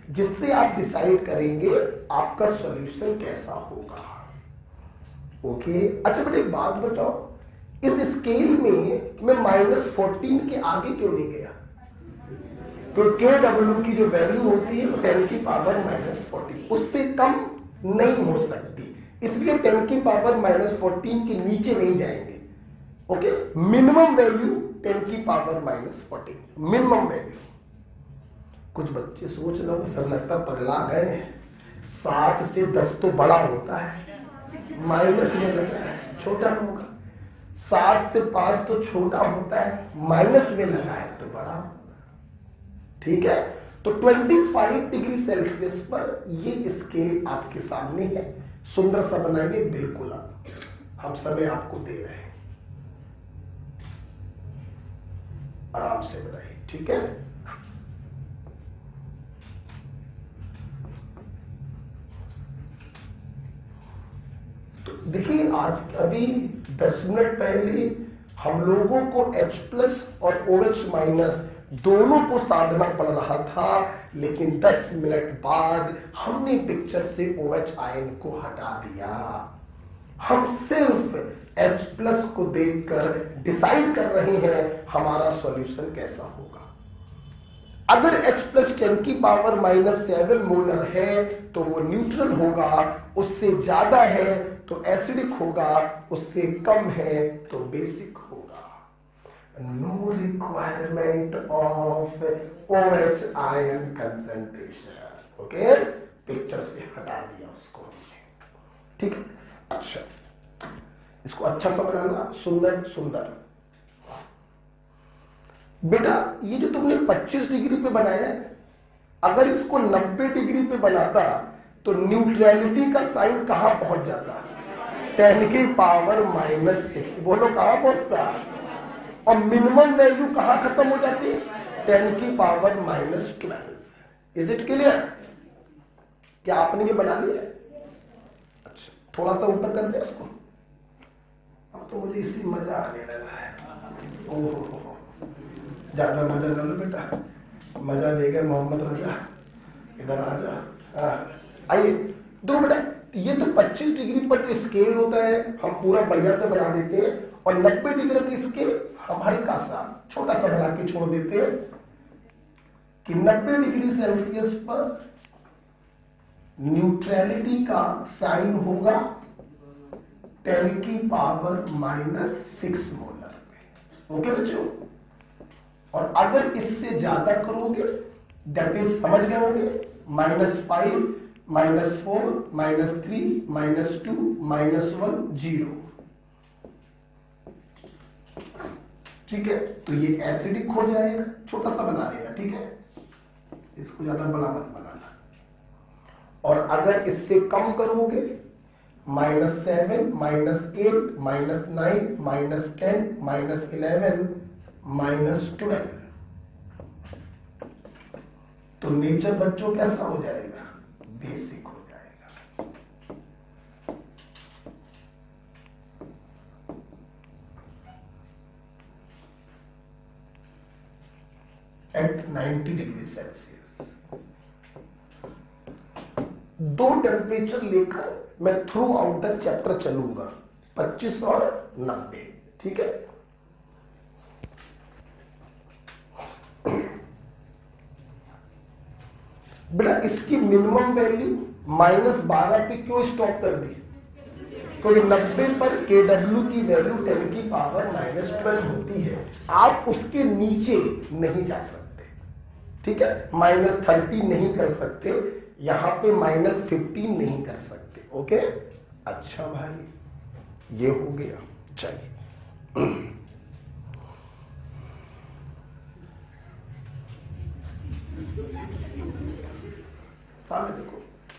जिससे आप डिसाइड करेंगे आपका सॉल्यूशन कैसा होगा। ओके अच्छा बेटा एक बात बताओ, इस स्केल में मैं -14 के आगे क्यों नहीं गया? तो KW की जो वैल्यू होती है वो 10 की पावर -14, उससे कम नहीं हो सकती, इसलिए 10 की पावर -14 के नीचे नहीं जाएंगे। ओके मिनिमम वैल्यू 10 की पावर -14 मिनिमम वैल्यू। कुछ बच्चे सोच लो सर लगता पगला गए, 7 से 10 तो बड़ा होता है, माइनस में लगा है छोटा होगा, 7 से 5 तो छोटा होता है, माइनस में लगा है तो बड़ा। ठीक है तो 25 डिग्री सेल्सियस पर ये स्केल आपके सामने है। सुंदर सा बनाइए, बिल्कुल हम समय आपको दे रहे हैं, आराम से बनाइए। ठीक है तो देखिए आज अभी 10 मिनट पहले हम लोगों को H+ और OH- दोनों को साधना पड़ रहा था, लेकिन 10 मिनट बाद हमने पिक्चर से OH आयन को हटा दिया। हम सिर्फ H+ को देखकर डिसाइड कर रहे हैं हमारा सॉल्यूशन कैसा होगा। अगर H+ 10 की पावर -7 मोलर है तो वो न्यूट्रल होगा, उससे ज्यादा है तो एसिडिक होगा, उससे कम है तो बेसिक होगा। No requirement of OH ion concentration. Okay picture से हटा दिया उसको। ठीक है अच्छा इसको अच्छा सा बनाना, सुंदर सुंदर। बेटा ये जो तुमने 25 डिग्री पे बनाया है, अगर इसको 90 डिग्री पे बनाता तो न्यूट्रलिटी का साइन कहां पहुंच जाता? 10 की पावर -6। बोलो कहां पहुंचता? और मिनिमम वैल्यू कहां खत्म हो जाती? 10 की पावर -12। Is it clear? क्या आपने ये बना लिया? अच्छा, थोड़ा सा ऊपर कर दे इसको। अब तो मुझे इसी मजा आने लगा है। ओहो, ज्यादा मजा ना लो बेटा, मजा ले गए मोहम्मद रजा। इधर आ जा, आइए। दो बेटा, ये तो 25 डिग्री पर तो स्केल होता है, हम पूरा बढ़िया से बना देते हैं, और 90 डिग्री की स्केल हम हल्का सा छोटा सा बना के छोड़ देते हैं कि 90 डिग्री सेल्सियस पर न्यूट्रलिटी का साइन होगा 10 की पावर -6 मोलर पे। ओके बच्चों? और अगर इससे ज्यादा करोगे, दैट इज, समझ गए होंगे, -5, -4, -3, -2, -1, 0। ठीक है, तो ये एसिडिक हो जाएगा। छोटा सा बना लेना, ठीक है, इसको ज्यादा बड़ा मत बनाना। और अगर इससे कम करोगे, -7, -8, -9, -10, -11, -12, तो नेचर बच्चों कैसा हो जाएगा? बेसिक हो जाएगा। At 90 degree Celsius. दो टेम्परेचर लेकर मैं थ्रू आउट द चैप्टर चलूंगा, 25 और 90। ठीक है? बेटा इसकी मिनिमम वैल्यू -12 पे क्यों स्टॉप कर दी? क्योंकि 90 पर KW की वैल्यू 10 की पावर -12 होती है। आप उसके नीचे नहीं जा सकते। ठीक है? -30 नहीं कर सकते, यहां पे -15 नहीं कर सकते। ओके? अच्छा भाई, ये हो गया। चलिए, सामने देखो,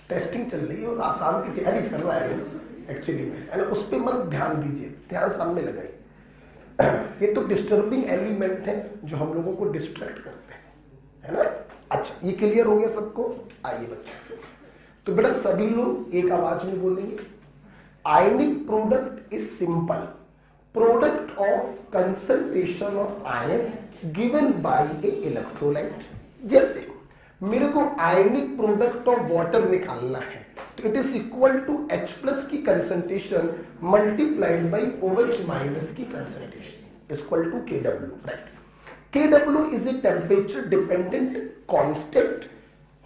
टेस्टिंग चल रही है और आसाम की तैयारी कर रहा है एक्चुअली में, है ना? उस पर मत ध्यान दीजिए, ध्यान सामने लगाइए। ये तो डिस्टर्बिंग एलिमेंट है जो हम लोगों को डिस्ट्रैक्ट करते हैं, है ना? अच्छा, ये क्लियर हो गया सबको? आइए बच्चों, तो बेटा सभी लोग एक आवाज में बोलेंगे, ionic product is simple product of concentration of ion given by A electrolyte. जैसे मेरे को आयनिक प्रोडक्ट ऑफ वाटर निकालना है, तो it is equal to H+ की कंसंट्रेशन मल्टीप्लाइड बाई OH- की concentration equal to KW, right? KW is a temperature dependent constant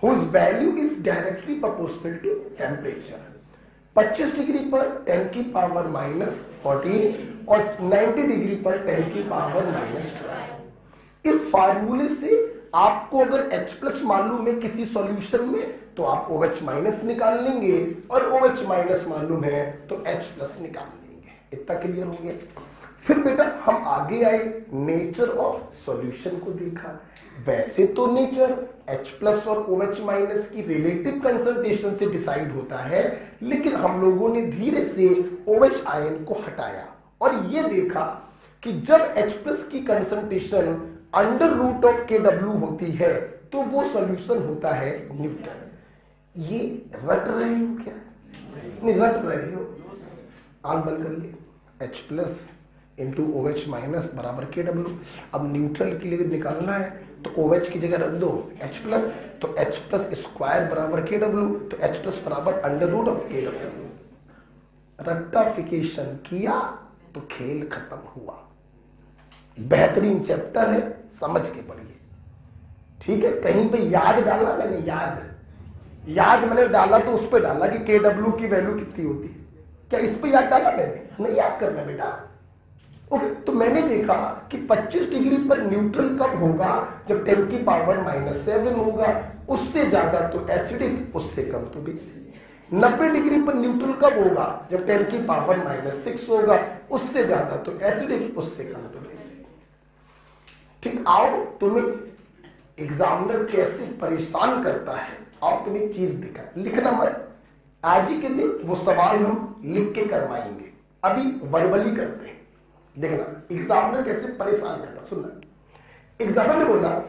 whose value is directly proportional to temperature। 25 degree पर 10 की power -14 और 90 degree पर 10 की पावर -12। इस फार्मूले से आपको अगर H+ मालूम है किसी सॉल्यूशन में, तो आप OH- निकाल लेंगे, और OH- मालूम है तो H+ निकाल लेंगे। इतना क्लियर हो गया? फिर बेटा हम आगे आए, नेचर ऑफ सॉल्यूशन को देखा। वैसे तो नेचर H+ और OH- की रिलेटिव कंसंट्रेशन से डिसाइड होता है, लेकिन हम लोगों ने धीरे से OH आयन को हटाया और ये देखा कि जब H+ की कंसंट्रेशन √of KW होती है तो वो सॉल्यूशन होता है न्यूट्रल। ये रट रहे हो क्या? नहीं रट रहे हो? आंख बंद करिए। H+ इंटू OH- बराबर KW। अब न्यूट्रल के लिए निकालना है तो OH की जगह रख दो H+, तो H+ स्क्वायर बराबर KW, तो H+ बराबर √of KW। रट्टाफिकेशन किया तो खेल खत्म हुआ। बेहतरीन चैप्टर है, समझ के पढ़िए। ठीक है? कहीं पे याद डाला मैंने, याद मैंने डाला तो उस पर डाला कि KW की वैल्यू कितनी होती है। क्या इस पे याद डाला मैंने? नहीं याद करना बेटा। ओके, तो मैंने देखा कि 25 डिग्री पर न्यूट्रल कब होगा? जब 10 की पावर -7 होगा। उससे ज्यादा तो एसिडिक, उससे कम तो बेसिक। 90 डिग्री पर न्यूट्रल कब होगा? जब 10 की पावर -6 होगा। उससे ज्यादा तो एसिडिक, उससे कम तो बेसिक। ठीक, आओ तुम्हें एग्जामिनर कैसे परेशान करता है, आओ तुम्हें एक चीज दिखा, लिखना मत, आज ही के दिन वो सवाल हम लिख के करवाएंगे, अभी वर्बली करते हैं। देखना एग्जामिनर कैसे परेशान करता, सुनना। एग्जामिनर ने बोला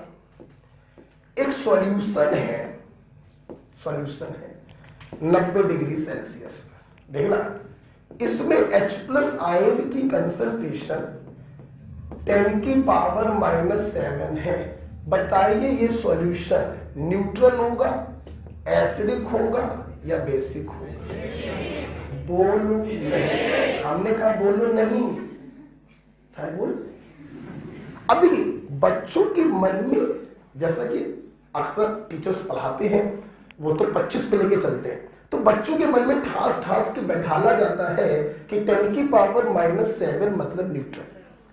एक सॉल्यूशन है 90 डिग्री सेल्सियस, देखना इसमें H प्लस आयन की कंसंट्रेशन 10⁻⁻7 है। बताइए ये सॉल्यूशन न्यूट्रल होगा, एसिडिक होगा या बेसिक होगा? बोलो नहीं, हमने कहा बोलो नहीं, सारे बोल। अब देखिए बच्चों के मन में, जैसा कि अक्सर टीचर्स पढ़ाते हैं, वो तो 25 पे लेके चलते हैं, तो बच्चों के मन में ठास ठास के बैठाला जाता है कि 10⁻⁻7 मतलब न्यूट्रल।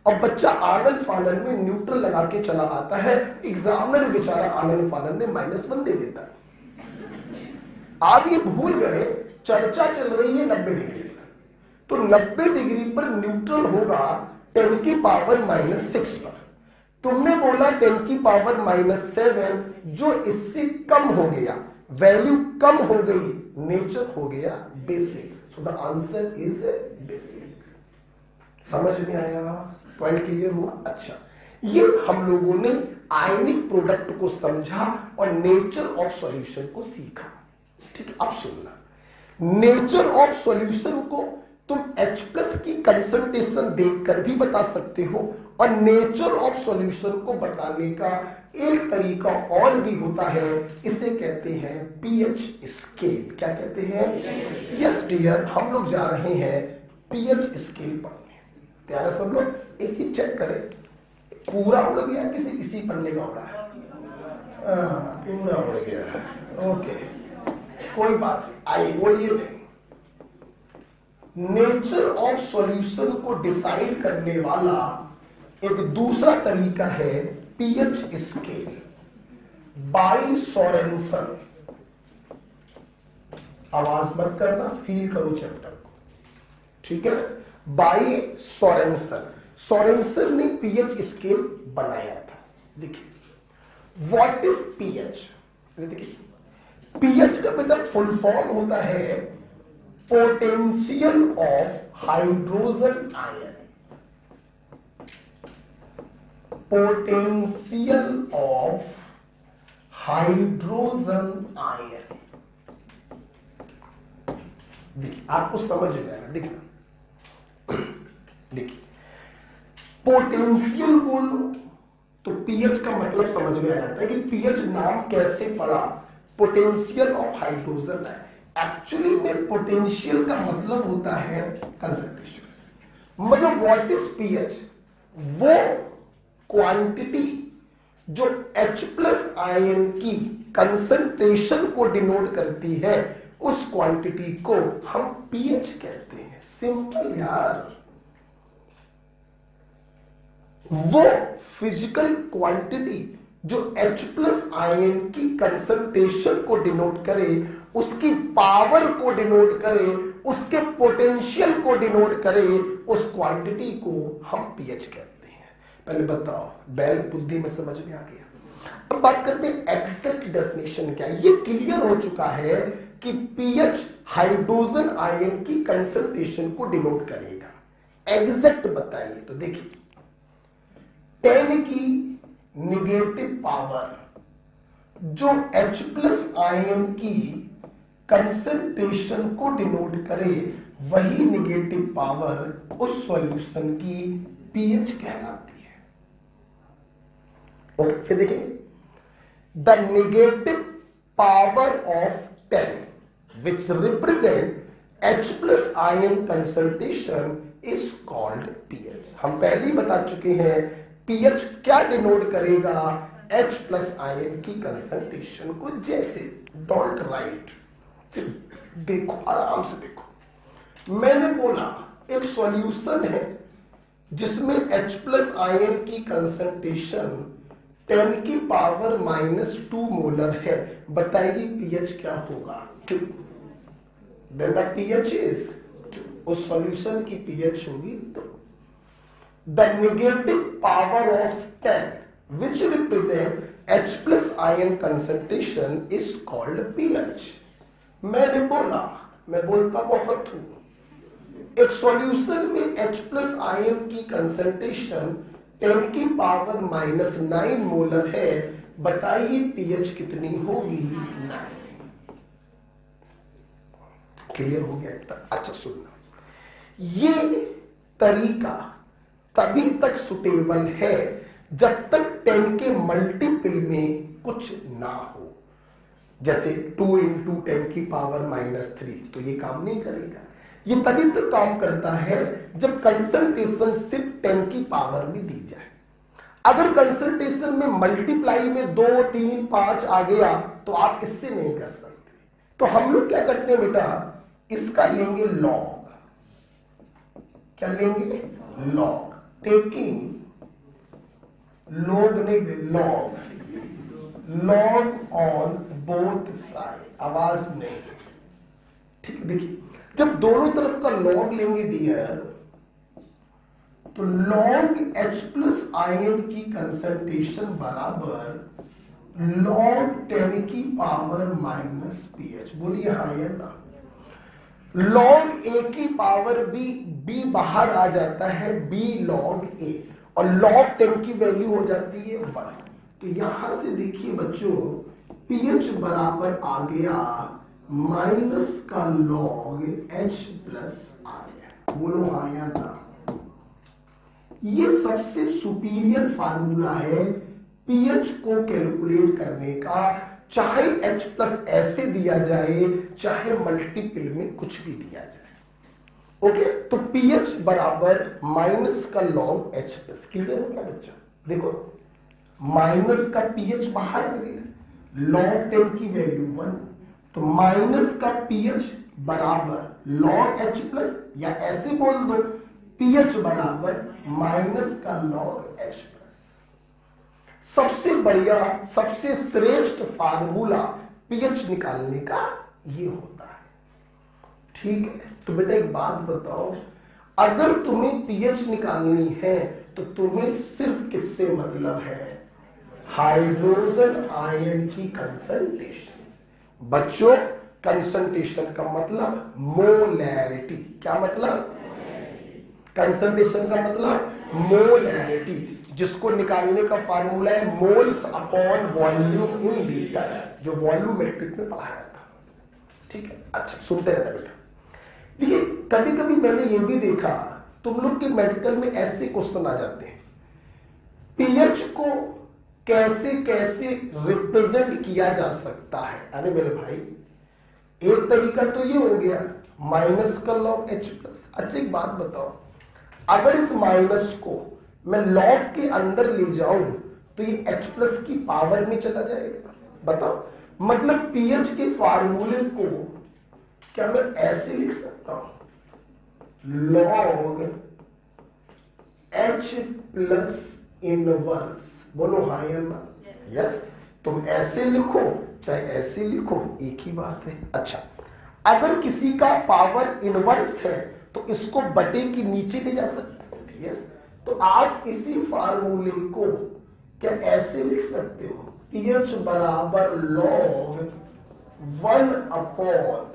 अब बच्चा आनंद फानन में न्यूट्रल लगा के चला आता है, एग्जामिनर बेचारा आनंद फानन में -1 दे देता है। आप ये भूल गए चर्चा चल रही है 90 डिग्री पर, तो 90 डिग्री पर न्यूट्रल होगा 10⁻⁻6 पर। तुमने बोला 10⁻⁻7, जो इससे कम हो गया, वैल्यू कम हो गई, नेचर हो गया basic, so the answer is basic. समझ में आया? पॉइंट क्लियर हुआ? अच्छा, ये हम लोगों ने आयनिक प्रोडक्ट को समझा और नेचर ऑफ सॉल्यूशन को सीखा। ठीक है, अब सुनना, नेचर ऑफ सॉल्यूशन को तुम H प्लस की कंसंट्रेशन देखकर भी बता सकते हो, और नेचर ऑफ सॉल्यूशन को बताने का एक तरीका और भी होता है, इसे कहते हैं pH स्केल। क्या कहते हैं? यस डियर, हम लोग जा रहे हैं pH स्केल पढ़ने। तैयार है सब लोग? एक चीज चेक करें, पूरा उड़ गया किसी किसी पन्ने का उड़ा है? पूरा उड़ गया, ओके कोई बात नहीं, आइए बोलिए। नहीं, नेचर ऑफ सॉल्यूशन को डिसाइड करने वाला एक दूसरा तरीका है pH स्केल बाय सोरेनसन। आवाज मत करना, फील करो चैप्टर को, ठीक है? बाय सोरेनसन, सोरेनसन ने pH स्केल बनाया था। देखिए व्हाट इज pH? देखिए pH का बेटा फुल फॉर्म होता है potential of hydrogen ion, potential of hydrogen ion. देखिए आपको समझ में आएगा, देखना देखिए पोटेंशियल बोलो तो pH का मतलब समझ में आ जाता है कि pH नाम कैसे पड़ा, पोटेंशियल ऑफ हाइड्रोजन है। एक्चुअली में पोटेंशियल का मतलब होता है कंसंट्रेशन। मतलब व्हाट इज pH? वो क्वांटिटी जो H प्लस आयन की कंसंट्रेशन को डिनोट करती है, उस क्वांटिटी को हम pH कहते हैं। सिंपल यार, वो फिजिकल क्वांटिटी जो H प्लस आयन की कंसंट्रेशन को डिनोट करे, उसकी पावर को डिनोट करे, उसके पोटेंशियल को डिनोट करे, उस क्वांटिटी को हम pH कहते हैं। पहले बताओ, बैल बुद्धि में समझ में आ गया? अब बात करते हैं एग्जैक्ट डेफिनेशन क्या है। ये क्लियर हो चुका है कि pH हाइड्रोजन आयन की कंसंट्रेशन को डिनोट करेगा। एग्जैक्ट बताइए तो देखिए 10 की नेगेटिव पावर जो H प्लस आयन की कंसंट्रेशन को डिनोट करे, वही नेगेटिव पावर उस सॉल्यूशन की pH कहलाती है। ओके, फिर देखेंगे the negative power of 10 which represent H plus ion concentration is called pH। हम पहले ही बता चुके हैं pH क्या डिनोट करेगा, H प्लस आयन की कंसंट्रेशन को। जैसे डोंट राइट, सिर्फ देखो, आराम से देखो। मैंने बोला एक सॉल्यूशन है जिसमें H प्लस आयन की कंसंट्रेशन 10 की पावर -2 मोलर है। बताइए pH क्या होगा? 2। Then the pH is 2। उस सॉल्यूशन की pH होगी 2। The negative power of 10 which represent H plus ion concentration is called pH. मैंने बोला, मैं बोलता बहुत हूं, एक सॉल्यूशन में H plus आयन की कंसंट्रेशन 10 की पावर -9 मोलर है। बताइए pH कितनी होगी? 9। क्लियर हो गया इतना? अच्छा सुनना, ये तरीका तभी तक सुटेबल है जब तक 10 के मल्टीपल में कुछ ना हो। जैसे 2 × 10 की पावर -3, तो ये काम नहीं करेगा। ये तभी तक काम करता है जब कंसंट्रेशन सिर्फ 10 की पावर में दी जाए। अगर कंसंट्रेशन में मल्टीप्लाई में 2, 3, 5 आ गया तो आप इससे नहीं कर सकते। तो हम लोग क्या करते हैं बेटा, इसका लेंगे लॉग। क्या लेंगे? लॉग। टेकिंग लोग नहीं, लॉग ऑन बोथ साइड। आवाज नहीं, ठीक। देखिए, जब दोनों तरफ का लॉग लेंगे डियर, तो लॉग H प्लस आयन की कंसंट्रेशन बराबर लॉग 10 की पावर -pH। बोलिए हाँ या ना? लॉग A की पावर B बाहर आ जाता है, B लॉग A, और लॉग 10 की वैल्यू हो जाती है 1। तो यहां से देखिए बच्चों, pH बराबर आ गया माइनस का लॉग H प्लस आयन। बोलो हाँ या ना? ये सबसे सुपीरियर फार्मूला है pH को कैलकुलेट करने का, चाहे H प्लस ऐसे दिया जाए, चाहे मल्टीपल में कुछ भी दिया जाए। ओके, तो pH बराबर माइनस का लॉग H प्लस। क्लियर हो गया बच्चा? देखो, माइनस का pH बाहर निकलेगा, लॉग 10 की वैल्यू 1, तो माइनस का pH बराबर लॉग H प्लस, या ऐसे बोल दो pH बराबर माइनस का लॉग H प्लस। सबसे बढ़िया, सबसे श्रेष्ठ फार्मूला pH निकालने का ये होता है। ठीक है, तो बेटा एक बात बताओ, अगर तुम्हें pH निकालनी है तो तुम्हें सिर्फ किससे मतलब है? हाइड्रोजन आयन की कंसंट्रेशन। बच्चों, कंसंट्रेशन का मतलब मोलैरिटी। क्या मतलब? कंसंट्रेशन का मतलब मोलैरिटी, जिसको निकालने का फार्मूला है moles upon volume in litre, जो वॉल्यूमेट्रिक में पढ़ाया था। ठीक है, अच्छा सुनते रहना बेटा। देखिए, कभी कभी मैंने ये भी देखा, तुम लोग के मेडिकल में ऐसे क्वेश्चन आ जाते हैं, pH को कैसे कैसे रिप्रेजेंट किया जा सकता है। अरे मेरे भाई, एक तरीका तो ये हो गया माइनस का लॉग H प्लस। अच्छा एक बात बताओ, अगर इस माइनस को मैं लॉग के अंदर ले जाऊं तो ये H प्लस की पावर में चला जाएगा। बताओ, मतलब pH के फार्मूले को क्या मैं ऐसे लिख सकता हूं? Log H plus inverse. बोलो हाँ या ना? यस। तुम ऐसे लिखो चाहे ऐसे लिखो, एक ही बात है। अच्छा, अगर किसी का पावर इनवर्स है तो इसको बटे के नीचे ले जा सकते हैं। यस, तो आप इसी फार्मूले को क्या ऐसे लिख सकते हो? pH बराबर लॉग 1 अपॉन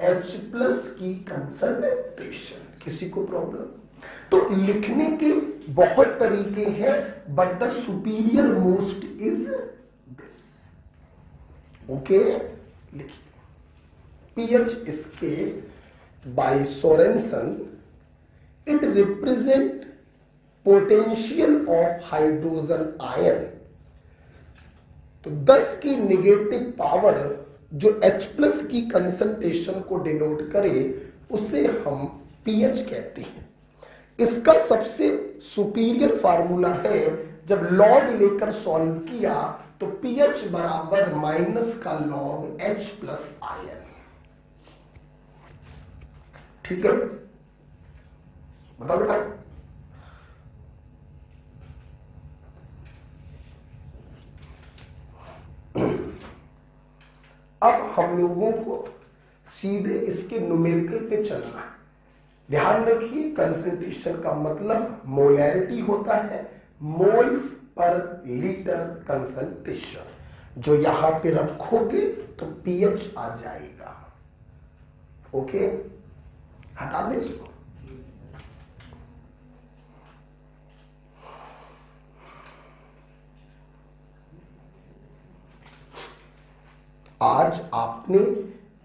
H प्लस की कंसंट्रेशन। किसी को प्रॉब्लम? तो लिखने के बहुत तरीके हैं, but the superior most is this. Okay, लिखिए pH scale bye Sorensen, it represent potential of hydrogen ion. तो 10 की नेगेटिव पावर जो H प्लस की कंसंट्रेशन को डिनोट करे, उसे हम pH कहते हैं। इसका सबसे सुपीरियर फार्मूला है, जब लॉग लेकर सॉल्व किया तो pH बराबर माइनस का लॉग H प्लस आयन। ठीक है, बताओ बेटा। अब हम लोगों को सीधे इसके न्यूमेरिकल पे चलना है। ध्यान रखिए, कंसंट्रेशन का मतलब मोलैरिटी होता है, मोल्स पर लीटर कंसंट्रेशन। जो यहां पे रखोगे तो पीएच आ जाएगा। ओके, हटा दें इसको। आज आपने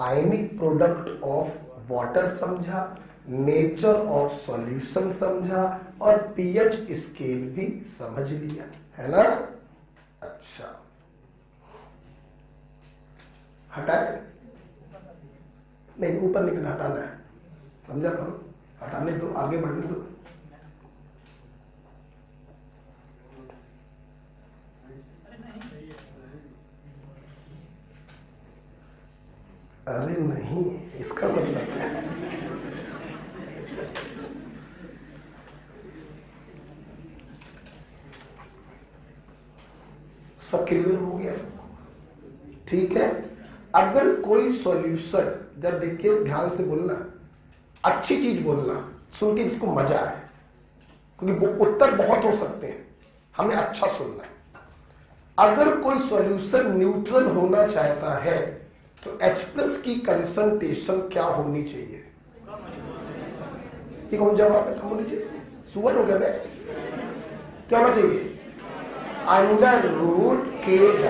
आयनिक प्रोडक्ट ऑफ वाटर समझा, नेचर ऑफ सॉल्यूशन समझा और पीएच स्केल भी समझ लिया, है ना? अच्छा, हटाए नहीं, ऊपर निकल, हटाना है, समझा करो, हटाने दो, आगे बढ़ने दो। अरे नहीं, इसका मतलब है सब क्लियर हो गया सबको? ठीक है। अगर कोई सॉल्यूशन, जब देखिए ध्यान से बोलना, अच्छी चीज बोलना, सुन के जिसको मजा आए, क्योंकि उत्तर बहुत हो सकते हैं, हमें अच्छा सुनना है। अगर कोई सॉल्यूशन न्यूट्रल होना चाहता है तो H+ की कंसंट्रेशन क्या होनी चाहिए? ये कौन जवाब है? कम होनी चाहिए? सुअर हो गया मैं? क्या होना चाहिए? √Kw।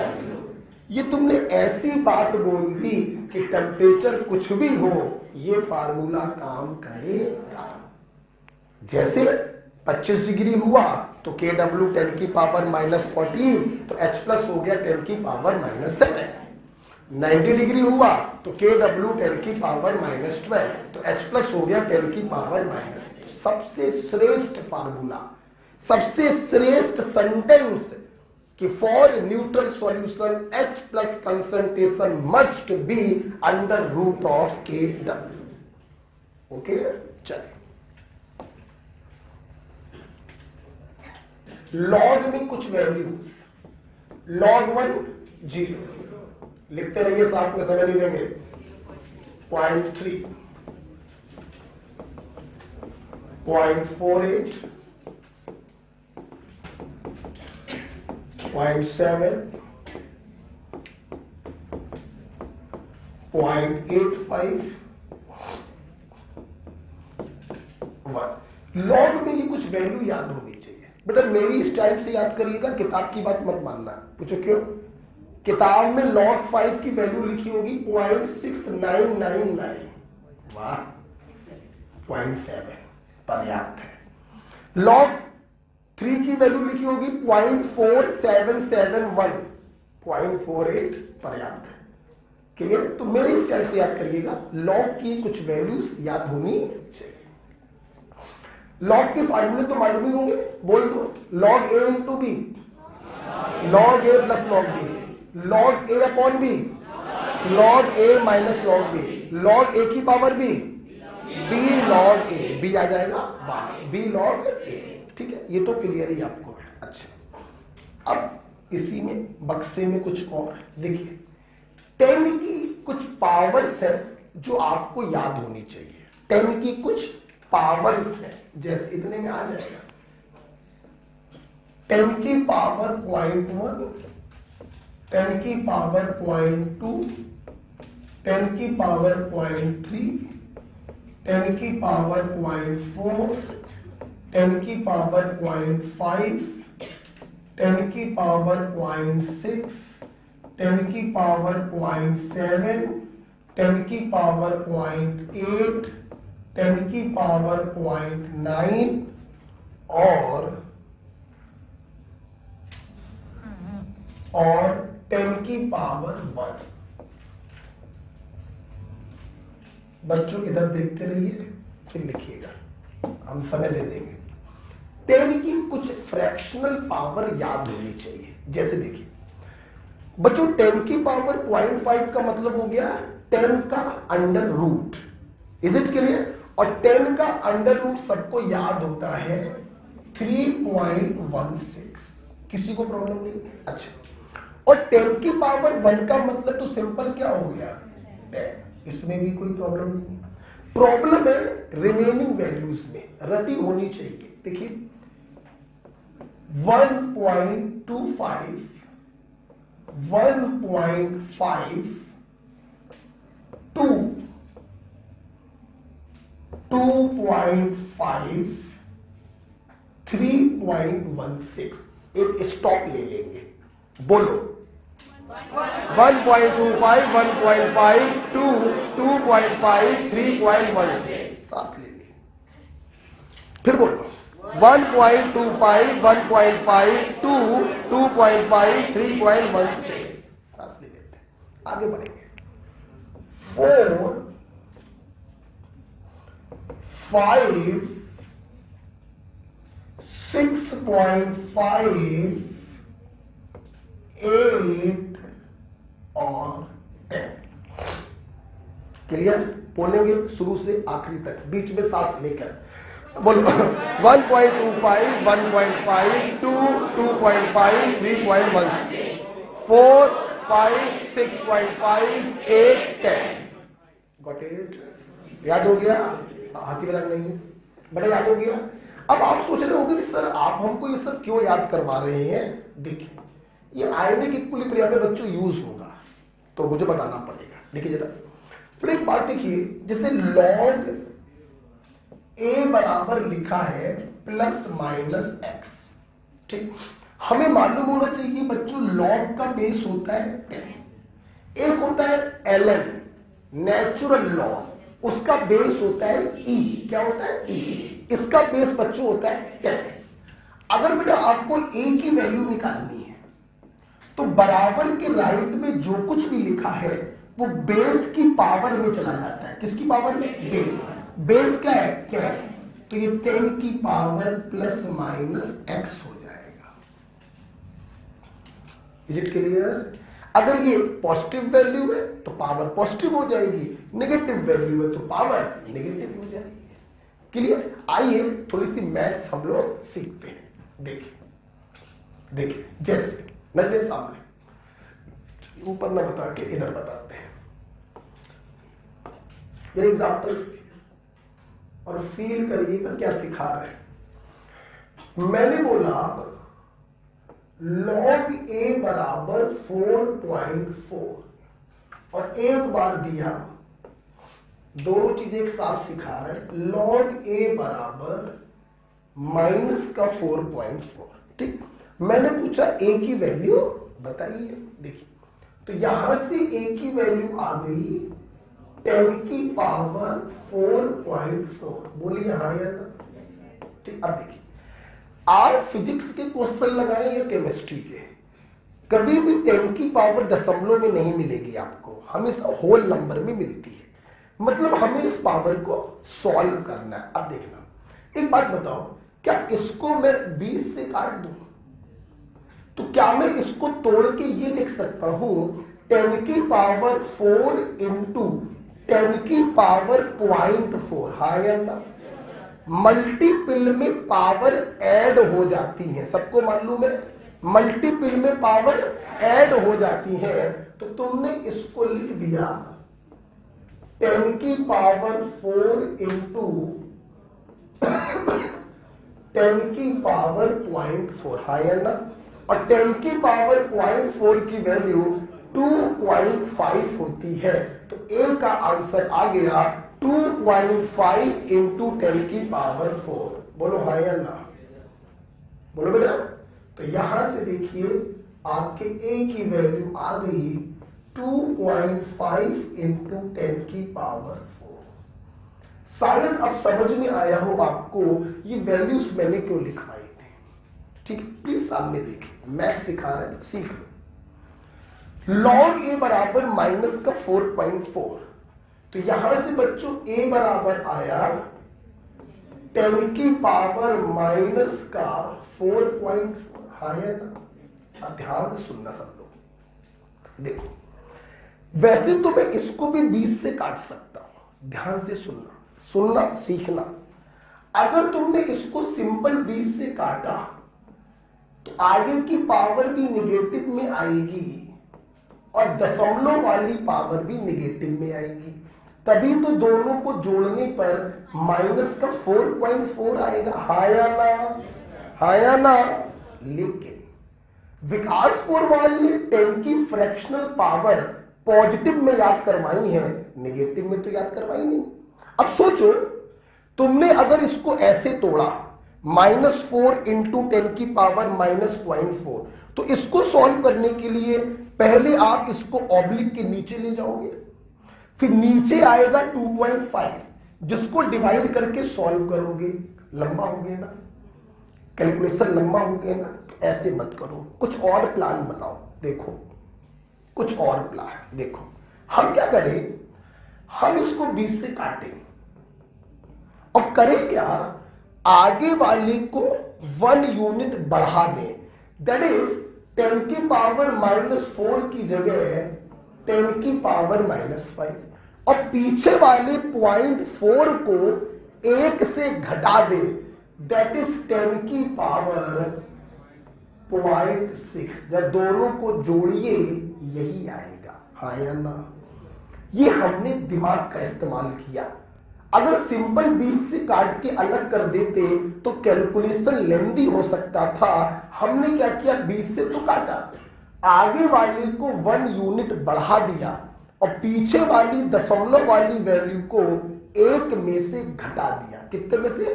ये तुमने ऐसी बात बोल दी कि टेम्परेचर कुछ भी हो, ये फार्मूला काम करेगा। जैसे 25 डिग्री हुआ तो Kw 10⁻⁻14, तो H+ हो गया 10⁻⁻7। 90 डिग्री हुआ तो Kw 10⁻⁻12, तो H+ हो गया 10⁻⁻। सबसे श्रेष्ठ फार्मूला, सबसे श्रेष्ठ सेंटेंस कि for neutral solution H+ concentration must be √Kw। Okay, चलिए। लॉग में कुछ वैल्यूज, log 1 0, लिखते रहिए, साथ में समय नहीं देंगे। 0.3, 0.48, 0.7, 0.85, 1। लॉग में ये कुछ वैल्यू याद होनी चाहिए। बेटा मेरी स्टाइल से याद करिएगा, किताब की बात मत मानना। पूछो क्यों? किताब में log 5 की वैल्यू लिखी होगी 0.6999, वाह, 0.7 पर्याप्त है। log 3 की वैल्यू लिखी होगी 0.4771, 0.48 पर्याप्त है। क्लियर? तो मेरी स्टाइल से याद करिएगा, log की कुछ वैल्यूज याद होनी चाहिए। log के फार्मूले तो मालूम ही होंगे, बोल दो। log A × B, log A + log B, log A upon B, log A - log B, log A की power B, B log A, B आ जाएगा बाहर, B log A। ठीक है, ये तो क्लियर ही आपको है। अच्छा, अब इसी में बक्से में कुछ और देखिए, 10 की कुछ पावर्स है जो आपको याद होनी चाहिए। 10 की कुछ पावर्स है, जैसे इतने में आ जाएगा 10 की पावर 0.1, 10 की पावर 0.2, 10 की पावर 0.3, 10 की पावर 0.4, 10 की पावर 0.5, 10 की पावर 0.6, 10 की पावर 0.7, 10 की पावर 0.8, 10 की पावर 0.9 और 10 की पावर 1। बच्चों इधर देखते रहिए, फिर लिखिएगा, हम समय दे देंगे। 10 की कुछ फ्रैक्शनल पावर याद होनी चाहिए। जैसे देखिए बच्चों, 10 की पावर 0.5 का मतलब हो गया 10 का under root. Is it clear? और 10 का अंडर रूट सबको याद होता है 3.16। किसी को प्रॉब्लम नहीं? अच्छा, और 10 की पावर 1 का मतलब तो सिंपल क्या हो गया? 10। इसमें भी कोई प्रॉब्लम नहीं। प्रॉब्लम है रिमेनिंग वैल्यूज में, रटी होनी चाहिए। देखिए 1.25, 1.5, 2, 2.5, 3.16। एक स्टॉप ले लेंगे, बोलो 1.25, 1.5, 2, 2.5, 3.16। सांस ले ली, फिर बोलो 1.25, 1.5, 2, 2.5, 3.16। सांस ले लेते हैं, आगे बढ़ेंगे। 4, 5, 6.5, 8 और 10। क्लियर? बोलेंगे शुरू से आखिरी तक, बीच में सांस लेकर बोलो 1.25, 1.5, 2, 2.5, 3.16, 4, 5, 6.5, 8, 10। Got it? याद हो गया? हंसी मजाक नहीं है, बड़ा याद हो गया। अब आप सोच रहे होंगे सर आप हमको ये सब क्यों याद करवा रहे हैं? देखिए ये आयनिक इक्विलिब्रियम में बच्चों यूज होगा तो मुझे बताना पड़ेगा। देखिए जरा, फिर एक बात देखिए, जैसे log a बराबर लिखा है प्लस माइनस एक्स, ठीक, हमें मालूम होना चाहिए बच्चों log का बेस होता है 10, एक होता है ln नेचुरल लॉग, उसका बेस होता है e, क्या होता है e, इसका बेस बच्चों होता है 10। अगर बेटा आपको a की वैल्यू निकालनी है तो बराबर के राइट में जो कुछ भी लिखा है वो बेस की पावर में चला जाता है। किसकी पावर में? बेस। बेस क्या है? क्या है? तो ये 10 की पावर प्लस माइनस एक्स हो जाएगा। Is it clear? अगर ये पॉजिटिव वैल्यू है तो पावर पॉजिटिव हो जाएगी, नेगेटिव वैल्यू है तो पावर नेगेटिव हो जाएगी। क्लियर? आइए थोड़ी सी मैथ्स हम लोग सीखते हैं। देखिए देखिए, जैसे नजरे सामने, ऊपर न बता के इधर बताते हैं ये एग्जाम्पल, और फील करिएगा क्या सिखा रहे हैं। मैंने बोला log a बराबर 4.4 और एक बार दिया, दोनों चीजें एक साथ सिखा रहे हैं। log a बराबर माइनस का 4.4, ठीक। मैंने पूछा a की वैल्यू बताइए। देखिए तो यहां से a की वैल्यू आ गई 10 की पावर 4.4। बोलिए हाँ या ना? ठीक। अब देखिए, आप फिजिक्स के क्वेश्चन लगाए या केमिस्ट्री के, कभी भी 10 की पावर दशमलव में नहीं मिलेगी आपको, हमेशा होल नंबर में मिलती है। मतलब हमें इस पावर को सॉल्व करना है। अब देखना, एक बात बताओ, क्या इसको मैं 20 से काट दूं तो क्या मैं इसको तोड़ के ये लिख सकता हूं 10 की पावर 4 इंटू 10 की पावर 0.4? हाँ या ना? मल्टीपल में पावर ऐड हो जाती है, सबको मालूम है मल्टीपल में पावर ऐड हो जाती है। तो तुमने इसको लिख दिया 10 की पावर 4 इंटू 10 की पावर 0.4। हाँ या ना? और 10 की पावर 0.4 की वैल्यू 2.5 होती है, तो a का आंसर आ गया 2.5 इंटू 10 की पावर 4। बोलो हाँ या ना? बोलो बेटा। तो यहां से देखिए आपके a की वैल्यू आ गई 2.5 इंटू 10 की पावर 4। शायद अब समझ में आया हो आपको ये वैल्यूज मैंने क्यों लिखवाई थी। ठीक है, प्लीज सामने देखिए, मैथ सिखा रहे हैं, सीख लो। log a बराबर माइनस का 4.4, तो यहां से बच्चों a बराबर आया 10 की पावर माइनस का 4.4। हाँ है ना? ध्यान से सुनना सब लोग। देखो वैसे तो मैं इसको भी 20 से काट सकता हूं, ध्यान से सुनना, सुनना सीखना। अगर तुमने इसको सिंपल 20 से काटा तो आगे की पावर भी निगेटिव में आएगी और दशमलव वाली पावर भी निगेटिव में आएगी, तभी तो दोनों को जोड़ने पर माइनस का 4.4 आएगा। हाँ या ना? हाँ या ना? लेकिन विकासपुर वाले 10 की फ्रैक्शनल पावर पॉजिटिव में याद करवाई है, नेगेटिव में तो याद करवाई नहीं। अब सोचो, तुमने अगर इसको ऐसे तोड़ा -4 इंटू 10 की पावर -0.4, तो इसको सॉल्व करने के लिए पहले आप इसको ऑब्लिक के नीचे ले जाओगे, फिर नीचे आएगा 2.5, जिसको डिवाइड करके सॉल्व करोगे। लंबा हो गया ना, कैलकुलेशन लंबा हो गया ना। तो ऐसे मत करो, कुछ और प्लान बनाओ। देखो कुछ और प्लान देखो, हम क्या करें, हम इसको 20 से काटें और करें क्या, आगे वाले को 1 यूनिट बढ़ा दें। दैट इज 10 की पावर -4 की जगह 10 की पावर -5, और पीछे वाले 0.4 को 1 से घटा दे, दैट इज 10 की पावर 0.6। जब दोनों को जोड़िए यही आएगा, हाँ या ना। ये हमने दिमाग का इस्तेमाल किया। अगर सिंपल 20 से काट के अलग कर देते तो कैलकुलेशन लेंदी हो सकता था। हमने क्या किया, 20 से तो काटा, आगे वाले को 1 यूनिट बढ़ा दिया और पीछे वाली दशमलव वाली वैल्यू को 1 में से घटा दिया। कितने में से?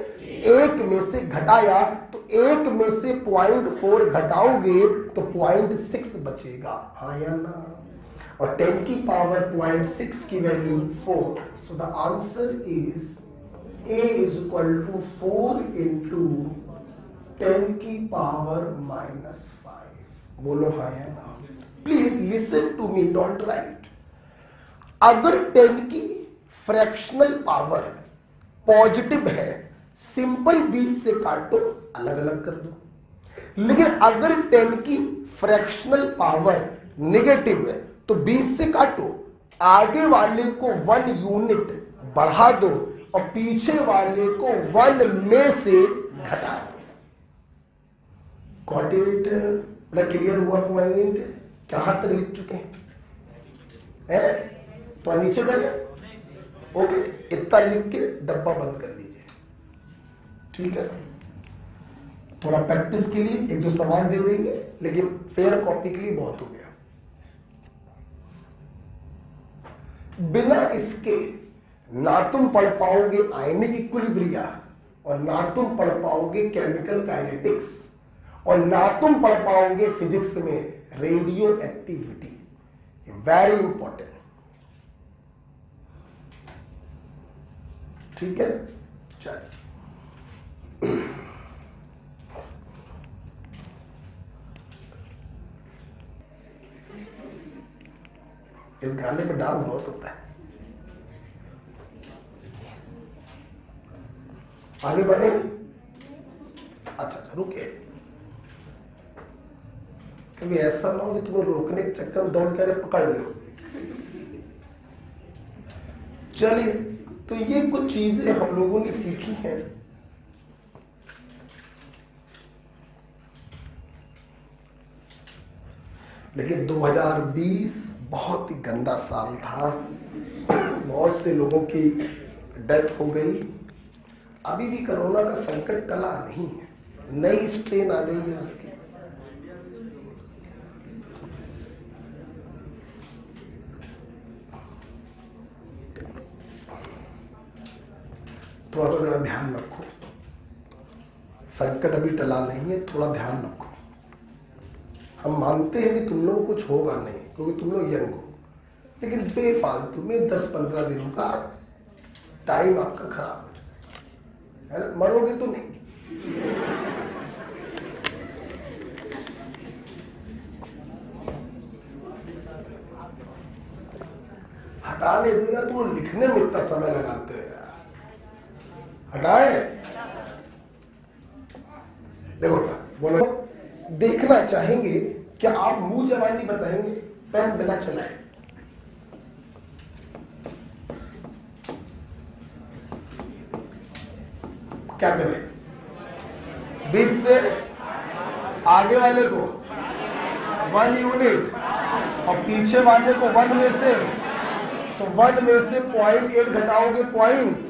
1 में से घटाया, तो 1 में से 0.4 घटाओगे तो 0.6 बचेगा, हाँ या ना। और 10 की पावर 0.6 की value 4, so the answer is a is equal to 4 into 10 की पावर -5। बोलो हाँ या ना। Please listen to me, don't write. अगर 10 की फ्रैक्शनल पावर पॉजिटिव है, सिंपल 20 से काटो, अलग अलग कर दो। लेकिन अगर 10 की फ्रैक्शनल पावर नेगेटिव है तो 20 से काटो, आगे वाले को 1 यूनिट बढ़ा दो और पीछे वाले को 1 में से घटा दो। Got it? क्लियर हुआ पॉइंट? कहां तक लिख चुके हैं? तो नीचे करिए, ओके। इतना लिख के डब्बा बंद कर दीजिए, ठीक है। थोड़ा प्रैक्टिस के लिए 1-2 सवाल दे देंगे, लेकिन फेयर कॉपी के लिए बहुत हो गया। बिना इसके ना तुम पढ़ पाओगे आयनिक इक्विलिब्रिया, और ना तुम पढ़ पाओगे केमिकल काइनेटिक्स, और ना तुम पढ़ पाओगे फिजिक्स में रेडियो एक्टिविटी। वेरी इंपॉर्टेंट, ठीक है। चल, इस गाने में डांस बहुत होता है। आगे बढ़े? अच्छा, रुके, कभी ऐसा ना हो कि तुम्हें रोकने के चक्कर में दौड़ के पकड़ लो। चलिए, तो ये कुछ चीजें हम लोगों ने सीखी हैं। लेकिन 2020 बहुत ही गंदा साल था, बहुत से लोगों की डेथ हो गई। अभी भी कोरोना का संकट टला नहीं है, नई स्ट्रेन आ गई है उसकी। थोड़ा सा जरा ध्यान रखो, संकट अभी टला नहीं है, थोड़ा ध्यान रखो। हम मानते हैं कि तुम लोगों को कुछ होगा नहीं क्योंकि तुम लोग यंग हो, लेकिन बेफालतू में 10-15 दिनों का टाइम आपका खराब हो जाएगा, है ना। मरोगे तो नहीं। हटाने दो यार, तुम लिखने में इतना समय लगाते हो यार, हटाए। देखो बोलो, देखना चाहेंगे क्या आप मुंह जबानी बताएंगे, पेन बिना चलाए। क्या करें? 20 से आगे वाले को 1 यूनिट और पीछे वाले को 1 में से, तो 1 में से 0.8 घटाओगे पॉइंट,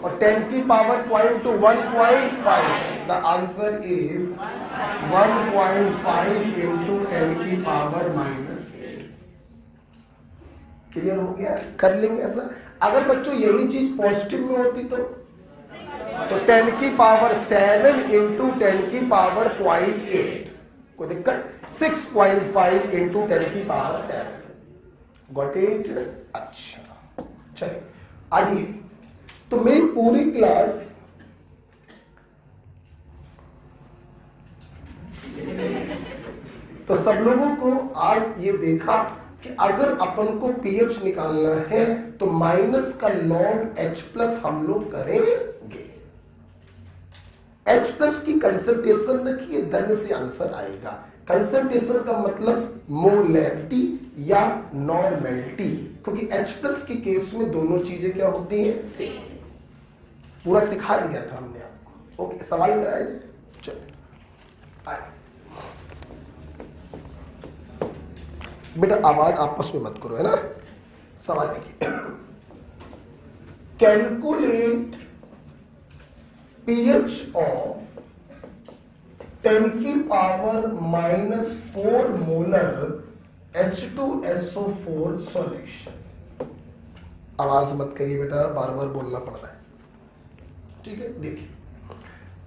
और 10 की power 0.2 1.5। The answer is 1.5 into 10 की पावर -8। क्लियर हो गया? कर लेंगे ऐसा। अगर बच्चों यही चीज पॉजिटिव में होती तो 10 की पावर 7 इंटू 10 की पावर 0.8, कोई दिक्कत? 6.5 इंटू 10 की पावर 7। Got it? अच्छा चलिए आइए। तो मेरी पूरी क्लास तो सब लोगों को आज ये देखा कि अगर अपन को पीएच निकालना है तो माइनस का लॉग एच प्लस हम लोग करेंगे। एच प्लस की कंसंट्रेशन रखिए, धन से आंसर आएगा। कंसंट्रेशन का मतलब मोलैरिटी या नॉर्मेलिटी, क्योंकि एच प्लस के केस में दोनों चीजें क्या होती हैं? सेम। पूरा सिखा दिया था हमने आपको। ओके, सवाल कराया जाए? चलो आए बेटा, आवाज आपस में मत करो, है ना। सवाल देखिए, कैलकुलेट pH of 10 की पावर -4 मोलर H2SO4 सॉल्यूशन। आवाज मत करिए बेटा, बार बार बोलना पड़ रहा है, ठीक है। देखिए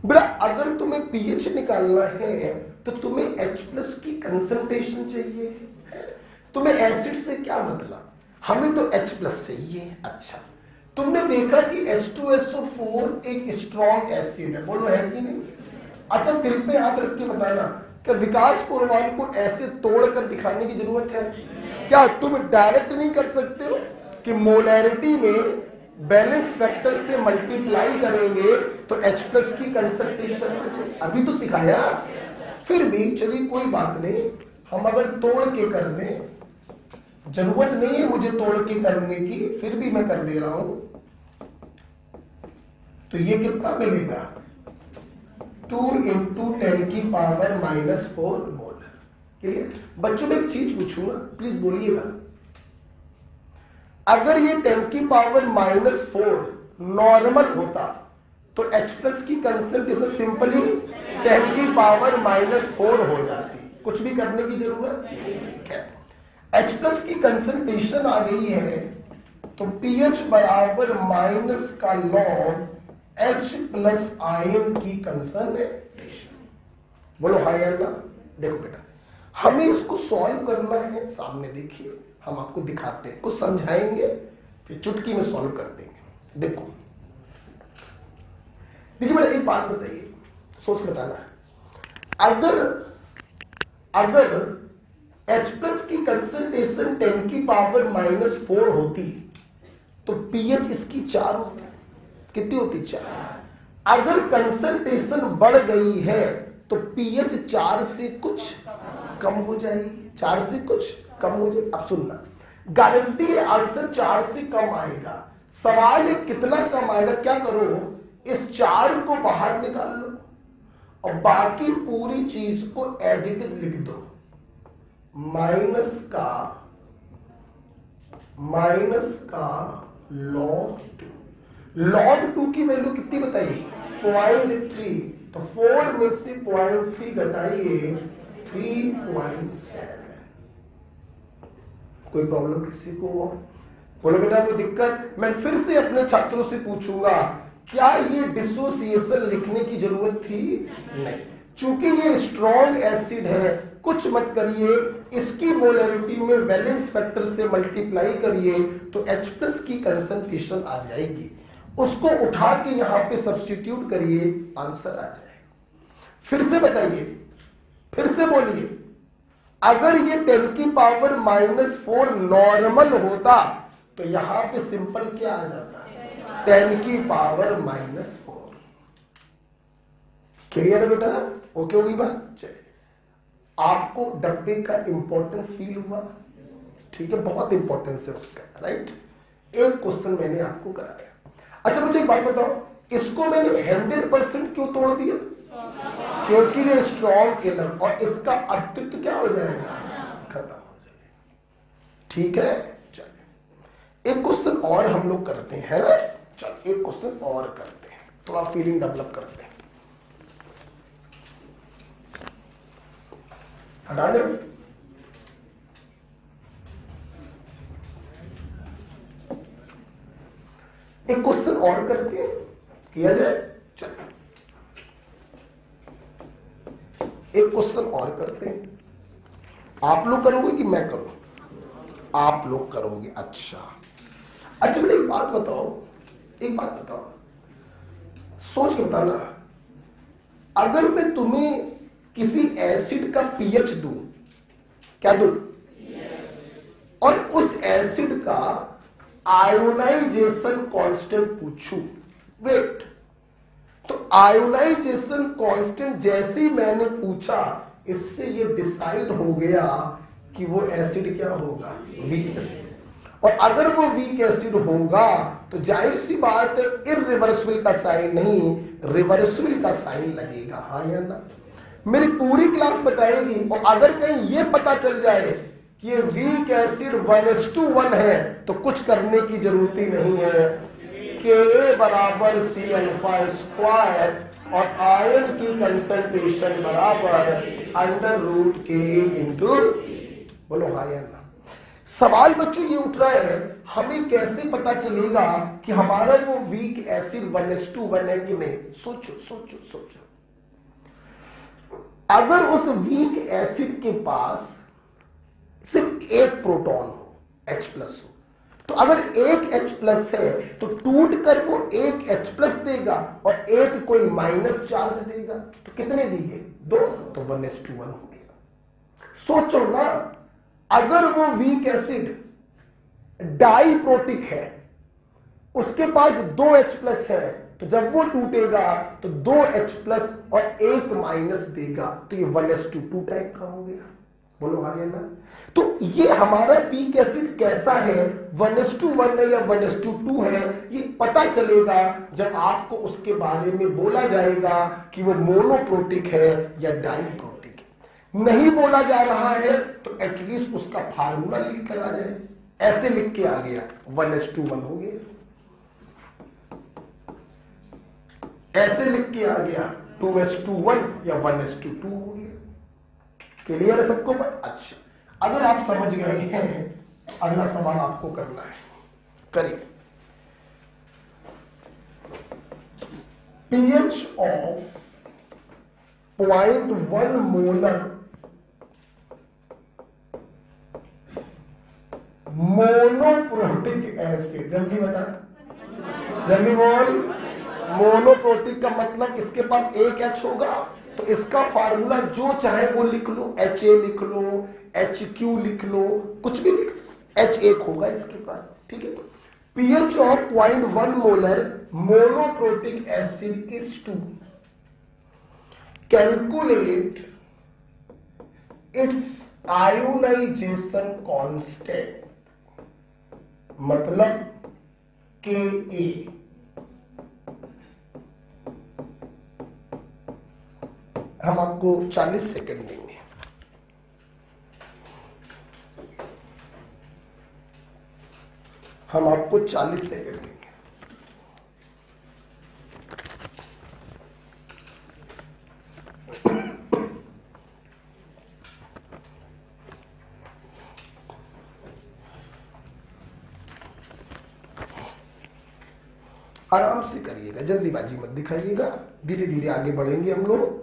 बेटा, अगर तुम्हें pH निकालना है तो तुम्हें H प्लस की कंसंट्रेशन चाहिए। तुम्हें एसिड से क्या मतलब? हमें तो H प्लस चाहिए। अच्छा, तुमने देखा कि H2SO4 एक स्ट्रॉन्ग एसिड है, बोलो है कि नहीं? अच्छा, दिल पे हाथ रख के बताना कि विकास पुरवाल को ऐसे तोड़कर दिखाने की जरूरत है क्या? तुम डायरेक्ट नहीं कर सकते हो कि मोलैरिटी में बैलेंस फैक्टर से मल्टीप्लाई करेंगे तो H प्लस की कंसंट्रेशन, अभी तो सिखाया। फिर भी चलिए कोई बात नहीं, हम अगर तोड़ के कर दें, जरूरत नहीं है मुझे तोड़ के करने की, फिर भी मैं कर दे रहा हूं। तो ये कितना मिलेगा? 2 इंटू 10 की पावर -4 मोल। क्लियर? बच्चों में एक चीज पूछूंगा, प्लीज बोलिएगा। अगर ये 10 की पावर -4 नॉर्मल होता तो H प्लस की कंसंट्रेशन सिंपली 10 की पावर -4 हो जाती, कुछ भी करने की जरूरत नहीं। H प्लस की कंसंट्रेशन आ गई है तो pH बराबर माइनस का लॉग H प्लस आयन की कंसंट्रेशन। बोलो हाय अल्लाह। देखो बेटा, हमें इसको सॉल्व करना है। सामने देखिए, हम आपको दिखाते हैं, कुछ समझाएंगे, फिर चुटकी में सॉल्व कर देंगे। देखो देखिए बेटा, एक बात बताइए, सोच के बताना। अगर H प्लस की कंसंट्रेशन 10 की पावर -4 होती तो pH इसकी 4 होती। कितनी होती? 4। अगर कंसंट्रेशन बढ़ गई है तो pH 4 से कुछ कम हो जाएगी, 4 से कुछ कम हो जाएगी। अब सुनना, गारंटी है आंसर 4 से कम आएगा। सवाल है कितना कम आएगा। क्या करो, इस 4 को बाहर निकाल लो और बाकी पूरी चीज को एज इट इज लिख दो। माइनस का log 2 की वैल्यू कितनी बताइए? 0.3। तो 4 में से 0.3 घटाइए 3.7। कोई प्रॉब्लम किसी को? बोलो बेटा कोई दिक्कत? मैं फिर से अपने छात्रों से पूछूंगा, क्या ये डिसोसिएशन लिखने की जरूरत थी? नहीं, चूंकि ये स्ट्रॉन्ग एसिड है, कुछ मत करिए, इसकी मोलैरिटी में वैलेंस फैक्टर से मल्टीप्लाई करिए तो H प्लस की कंसंट्रेशन आ जाएगी। उसको उठा के यहां पे सब्स्टिट्यूट करिए, आंसर आ जाएगा। फिर से बताइए, फिर से बोलिए, अगर ये 10 की पावर -4 नॉर्मल होता तो यहां पे सिंपल क्या आ जाता? 10 की पावर -4। क्लियर है बेटा? ओके होगी बात? चलिए, आपको डब्बे का इंपॉर्टेंस फील हुआ? ठीक है, बहुत इंपॉर्टेंस है उसका, राइट। एक क्वेश्चन मैंने आपको कराया। अच्छा मुझे एक बात बताओ, इसको मैंने 100% क्यों तोड़ दिया? क्योंकि ये स्ट्रॉन्ग इनफ और इसका अस्तित्व क्या हो जाएगा? खत्म हो जाएगा। ठीक है, चलिए एक क्वेश्चन और हम लोग करते हैं, है ना। चल एक क्वेश्चन और करते हैं, थोड़ा फीलिंग डेवलप करते हैं। हटा दो। एक क्वेश्चन और करते हैं, किया जाए? चलो एक क्वेश्चन और करते हैं। आप लोग करोगे कि मैं करूं? आप लोग करोगे। अच्छा बेटा एक बात बताओ, सोच के बताना। अगर मैं तुम्हें किसी एसिड का पीएच दूं, क्या दूं? और उस एसिड का आयोनाइजेशन कांस्टेंट पूछूं, वेट, तो आयोनाइजेशन कांस्टेंट जैसे ही मैंने पूछा, इससे ये डिसाइड हो गया कि वो एसिड क्या होगा? Weak acid. और अगर वो वीक एसिड होगा तो जाहिर सी बात है इररिवर्सिबल का साइन नहीं, रिवर्सिबल का साइन लगेगा। हाँ या ना? मेरी पूरी क्लास बताएगी। और अगर कहीं ये पता चल जाए कि ये वीक एसिड 1:1 है तो कुछ करने की जरूरत ही नहीं है। Ka बराबर C अल्फा स्क्वायर और आयन की कंसंट्रेशन बराबर √K इंटू, बोलो हाँ या ना? सवाल बच्चों ये उठ रहा है, हमें कैसे पता चलेगा कि हमारा वो वीक एसिड 1:1 है कि नहीं? सोचो। अगर उस वीक एसिड के पास सिर्फ एक प्रोटॉन हो, H+ हो, तो अगर एक H+ है तो टूट कर वो एक H+ देगा और एक कोई माइनस चार्ज देगा। तो कितने दिए? 2, तो 1:1 हो गया। सोचो ना, अगर वो वीक एसिड डाइप्रोटिक है, उसके पास 2 H+ है, तो जब वो टूटेगा तो 2 H+ और एक माइनस देगा, तो ये 1:2 टाइप का हो गया। बोलो हाँ या ना? तो ये हमारा वीक एसिड कैसा है, 1:1 है या 1:2 है, ये पता चलेगा जब आपको उसके बारे में बोला जाएगा कि वो मोनोप्रोटिक है या डाइप्रोटिक है। नहीं बोला जा रहा है तो एटलीस्ट उसका फार्मूला लिख कर आ जाए। ऐसे लिख के आ गया 1:1 हो गया, ऐसे लिख के आ गया 2:1 या 1:2 हो गया। क्लियर है सबको? अच्छा, अगर आप समझ गए हैं, अगला सवाल आपको करना है, करिए। pH of 0.1 molar monoprotic acid, जल्दी बता, जल्दी बोल। मोनोप्रोटिक का मतलब इसके पास एक H होगा, तो इसका फार्मूला जो चाहे वो लिख लो, HA लिख लो, HQ लिख लो, कुछ भी लिख लो, H एक होगा इसके पास, ठीक है। pH of 0.1 molar monoprotic acid is to calculate its ionisation constant, मतलब Ka। हम आपको 40 सेकंड देंगे। हम आपको 40 सेकंड देंगे। आराम से करिएगा, जल्दीबाजी मत दिखाइएगा, धीरे धीरे आगे बढ़ेंगे हम लोग।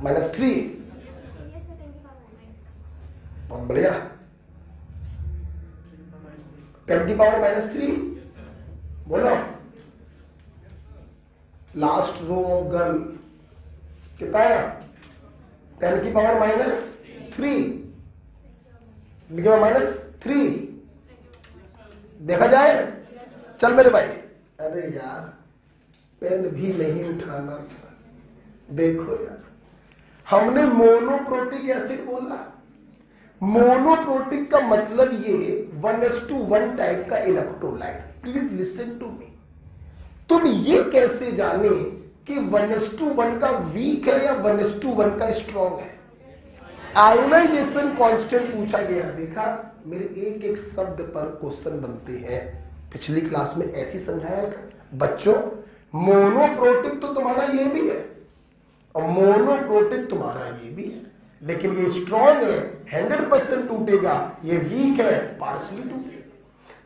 -3, बहुत बढ़िया। 10⁻³ बोलो। लास्ट रो ऑफ गर्ल कितना है? 10⁻³ -3 देखा जाए। चल मेरे भाई, अरे यार पेन भी नहीं उठाना था, देखो यार हमने मोनोप्रोटिक एसिड बोला। मोनोप्रोटिक का मतलब ये 1:1 टाइप का electrolyte. Please listen to me. तुम ये कैसे जाने कि 1:1 का वीक है या 1:1 का स्ट्रॉन्ग है? आयोनाइजेशन कांस्टेंट पूछा गया, देखा मेरे एक एक शब्द पर क्वेश्चन बनते हैं। पिछली क्लास में ऐसी समझाया था बच्चों, मोनोप्रोटिक तो तुम्हारा ये भी है और मोनोप्रोटिक तुम्हारा ये भी है, लेकिन ये स्ट्रॉन्ग है 100% टूटेगा, ये वीक है पार्शली टूटेगा।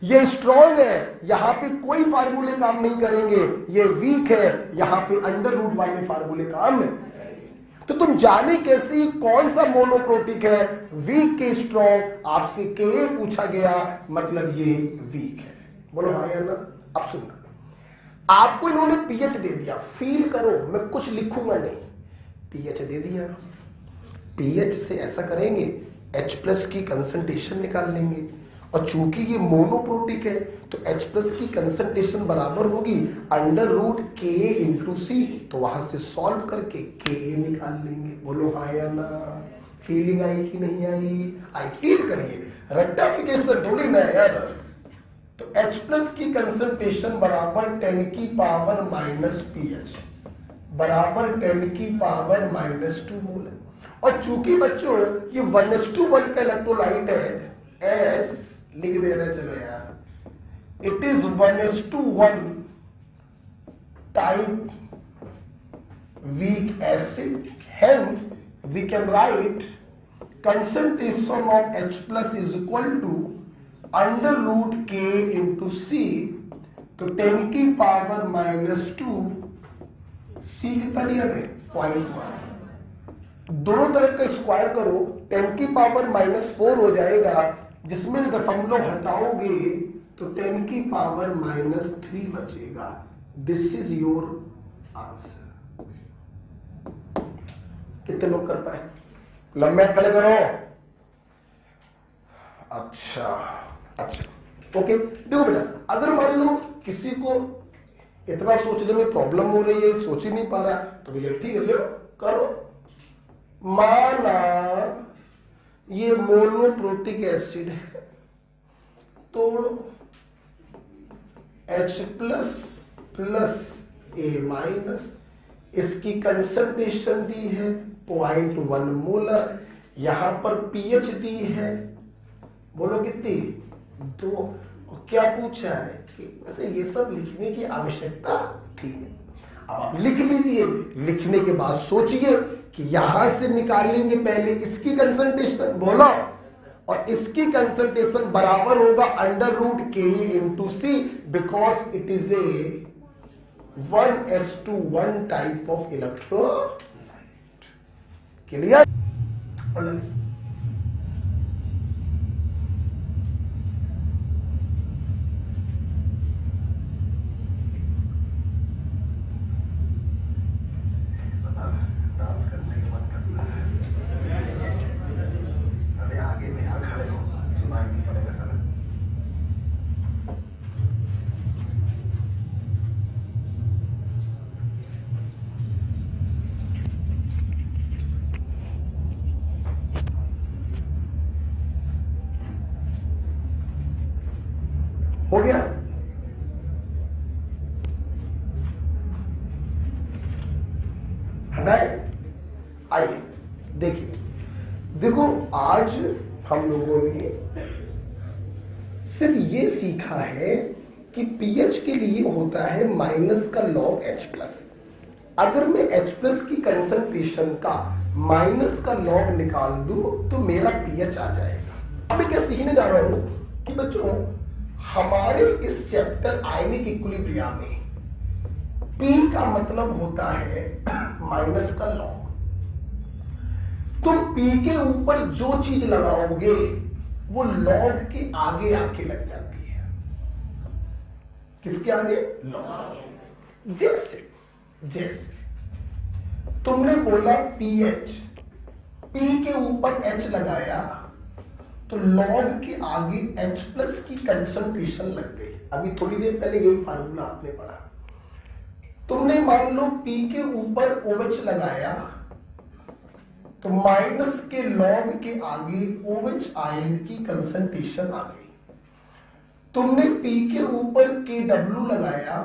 ये स्ट्रॉन्ग है, यहां पे कोई फार्मूले काम नहीं करेंगे, ये वीक है, यहां पे अंडर रूट वाले फार्मूले काम नहीं करेंगे। तो तुम जाने कैसे कौन सा मोनोप्रोटिक है, वीक के स्ट्रॉन्ग? आपसे के पूछा गया मतलब ये वीक है। बोलो हाँ या ना? अब सुनना, आपको इन्होंने पीएच दे दिया, फील करो, मैं कुछ लिखूंगा नहीं, पीएच दे दिया। पीएच से ऐसा करेंगे, H+ की कंसंट्रेशन निकाल लेंगे, और चूंकि ये मोनोप्रोटिक है तो H+ की कंसंट्रेशन बराबर होगी अंडर रूट Ka/C, तो वहां से सॉल्व करके Ka निकाल लेंगे। बोलो हाँ या ना? फीलिंग आई कि नहीं आई? आई फील करिए, रेक्टिफिकेशन थोड़ी ना यार। तो H+ की कंसंट्रेशन बराबर 10⁻⁻⁻ pH बराबर 10⁻⁻2 मोल है। और चूंकि बच्चों ये 1:1 का इलेक्ट्रोलाइट है, S लिख दे रहे, चलो यार, it is 1:1 type weak acid, hence we can write concentration of H+ is equal to under root K into C, तो 10⁻⁻2 C कितना दिया है? 0.1। दोनों तरफ का स्क्वायर करो, 10⁻⁻4 हो जाएगा, जिसमें दशमलव हटाओगे तो 10⁻⁻3 बचेगा। This is your answer. कितने लोग कर पाए? लंबे खड़े करो। अच्छा, ओके। देखो बेटा, अगर मान लो किसी को इतना सोचने में प्रॉब्लम हो रही है, सोच ही नहीं पा रहा, तो भैया ठीक है, लो करो। माना ये मोनोप्रोटिक एसिड है, तो H+ + A-, इसकी कंसंट्रेशन दी है 0.1 मोलर, यहां पर पीएच दी है, बोलो कितनी? 2। और क्या पूछा है कि वैसे ये सब लिखने की आवश्यकता थी नहीं। अब आप लिख लीजिए, लिखने के बाद सोचिए कि यहां से निकालेंगे पहले इसकी कंसंट्रेशन, बोलो, और इसकी कंसंट्रेशन बराबर होगा under root Ka into C, because it is a 1:1 type of electrolyte. Clear? हो गया? हटाए? आइए देखिए, देखो आज हम लोगों ने सिर्फ ये सीखा है कि पीएच के लिए होता है माइनस का लॉग H+। अगर मैं H+ की कंसंट्रेशन का माइनस का लॉग निकाल दूं तो मेरा पीएच आ जाएगा। अब मैं क्या सीखने जा रहा हूं कि बच्चों, हमारे इस चैप्टर आयनिक इक्विलिब्रियम में P का मतलब होता है माइनस का लॉग। तुम P के ऊपर जो चीज लगाओगे वो लॉग के आगे आके लग जाती है। किसके आगे? लॉग। जैसे तुमने बोला पीएच, P के ऊपर H लगाया तो लॉग के आगे H+ की कंसंट्रेशन लग गई। अभी थोड़ी देर पहले यही फार्मूला आपने पढ़ा। तुमने मान लो P के ऊपर OH लगाया तो माइनस के लॉग के आगे OH आयन की कंसंट्रेशन आ गई। तुमने P के ऊपर KW लगाया,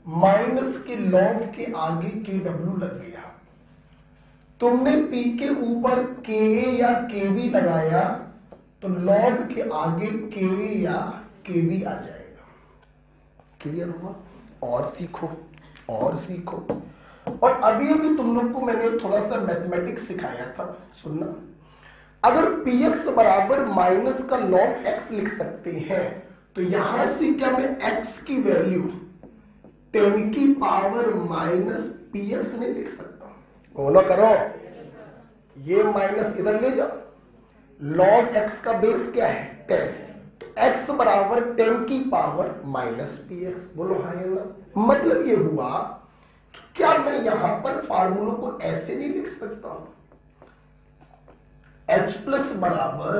माइनस के लॉग के आगे KW लग गया। तुमने P के ऊपर Ka या Kb लगाया तो लॉग के आगे Ka या Kb आ जाएगा। क्लियर हुआ? और सीखो और सीखो। और अभी अभी तुम लोग को मैंने थोड़ा सा मैथमेटिक्स सिखाया था, सुनना। अगर px बराबर माइनस का लॉग x लिख सकते हैं तो यहां से क्या मैं x की वैल्यू 10 की पावर माइनस px नहीं लिख सकता? बोलो करो, ये माइनस इधर ले जाओ। लॉग x का बेस क्या है? 10, तो x बराबर 10 की पावर माइनस px। बोलो हाँ या ना? मतलब ये हुआ क्या मैं यहां पर फार्मूलों को ऐसे नहीं लिख सकता हूं? H प्लस बराबर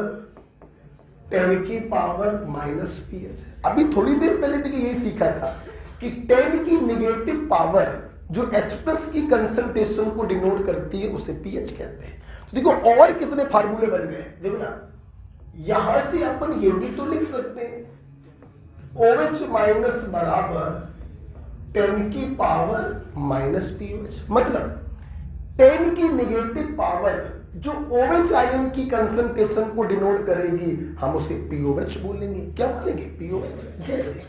10 की पावर माइनस pH। अभी थोड़ी देर पहले देखिए यही सीखा था कि 10 की निगेटिव पावर जो H प्लस की कंसंट्रेशन को डिनोट करती है उसे pH कहते हैं। तो देखो और कितने फार्मूले बन गए, देखो ना। यहां से अपन ये भी तो लिख सकते हैं OH माइनस बराबर 10 की पावर माइनस pOH। मतलब 10 की निगेटिव पावर जो OH आयन की कंसंट्रेशन को डिनोट करेगी हम उसे POH बोलेंगे। क्या बोलेंगे? POH। जैसे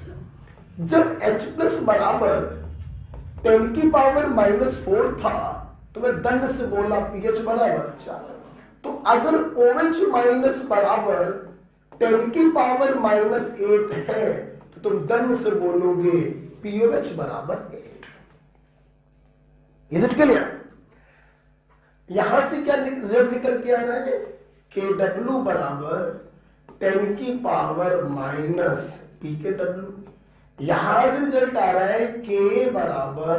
जब H प्लस बराबर 10 की पावर माइनस 4 था तो मैं दंड से बोला pH बराबर 4। तो अगर OH माइनस बराबर 10 की पावर माइनस 8 है तो तुम दंड से बोलोगे POH बराबर 8। Is it clear? यहां से क्या रिजल्ट निकल के आ रहा है? KW बराबर 10 की पावर माइनस PKW। यहां से रिजल्ट आ रहा है K बराबर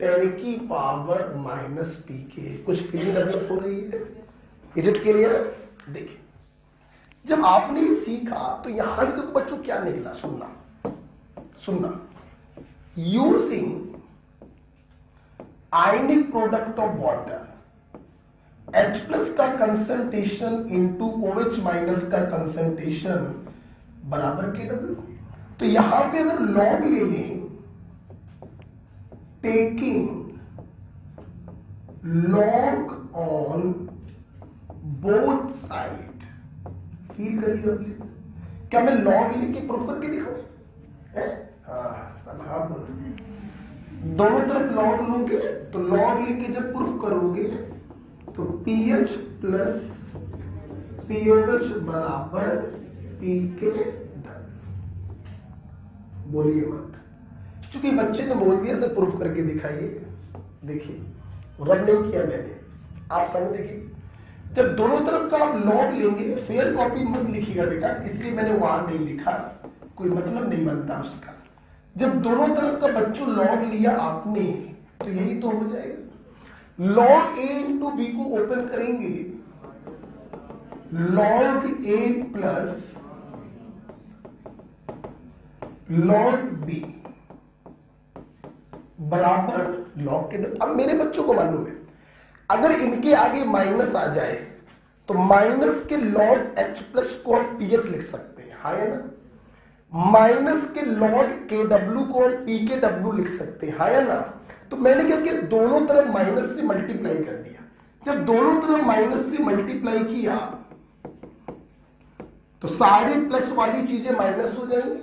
10 की पावर माइनस PK। कुछ फीलिंग डेवलप हो रही है? Is it clear? देखिए जब आपने सीखा तो यहां से तो बच्चों क्या निकला, सुनना सुनना। Using ionic product of water, H plus का कंसंट्रेशन इंटू OH माइनस का कंसंट्रेशन बराबर KW। तो यहां पे अगर लॉग ले लें, taking log on both side, feel करिए अभी। क्या मैं लॉग लेके प्रूफ करके दिखाऊं? हाँ बोलो। दोनों तरफ लॉग लोगे तो लॉग लेके जब प्रूफ करोगे तो pH प्लस POH बराबर PK। बोलिए मत, क्योंकि बच्चे ने बोल दिया सर प्रूफ करके दिखाइए। देखिए रब नहीं किया मैंने, आप समझ देखिए। जब दोनों तरफ का आप लॉग लेंगे, फेयर कॉपी मत लिखिएगा बेटा, इसलिए मैंने वहां नहीं लिखा, कोई मतलब नहीं बनता उसका। जब दोनों तरफ का बच्चों लॉग लिया आपने तो यही तो हो जाएगा। लॉग A इंटू बी को ओपन करेंगे, log A plus log B बराबर लॉग के। अब मेरे बच्चों को मालूम है अगर इनके आगे माइनस आ जाए तो माइनस के लॉग H प्लस को हम PH लिख सकते हैं, हाँ या ना? माइनस के लॉग KW को हम PKW लिख सकते हैं, हाँ या ना? तो मैंने क्या किया, दोनों तरफ माइनस से मल्टीप्लाई कर दिया। जब दोनों तरफ माइनस से मल्टीप्लाई किया तो सारी प्लस वाली चीजें माइनस हो जाएंगी।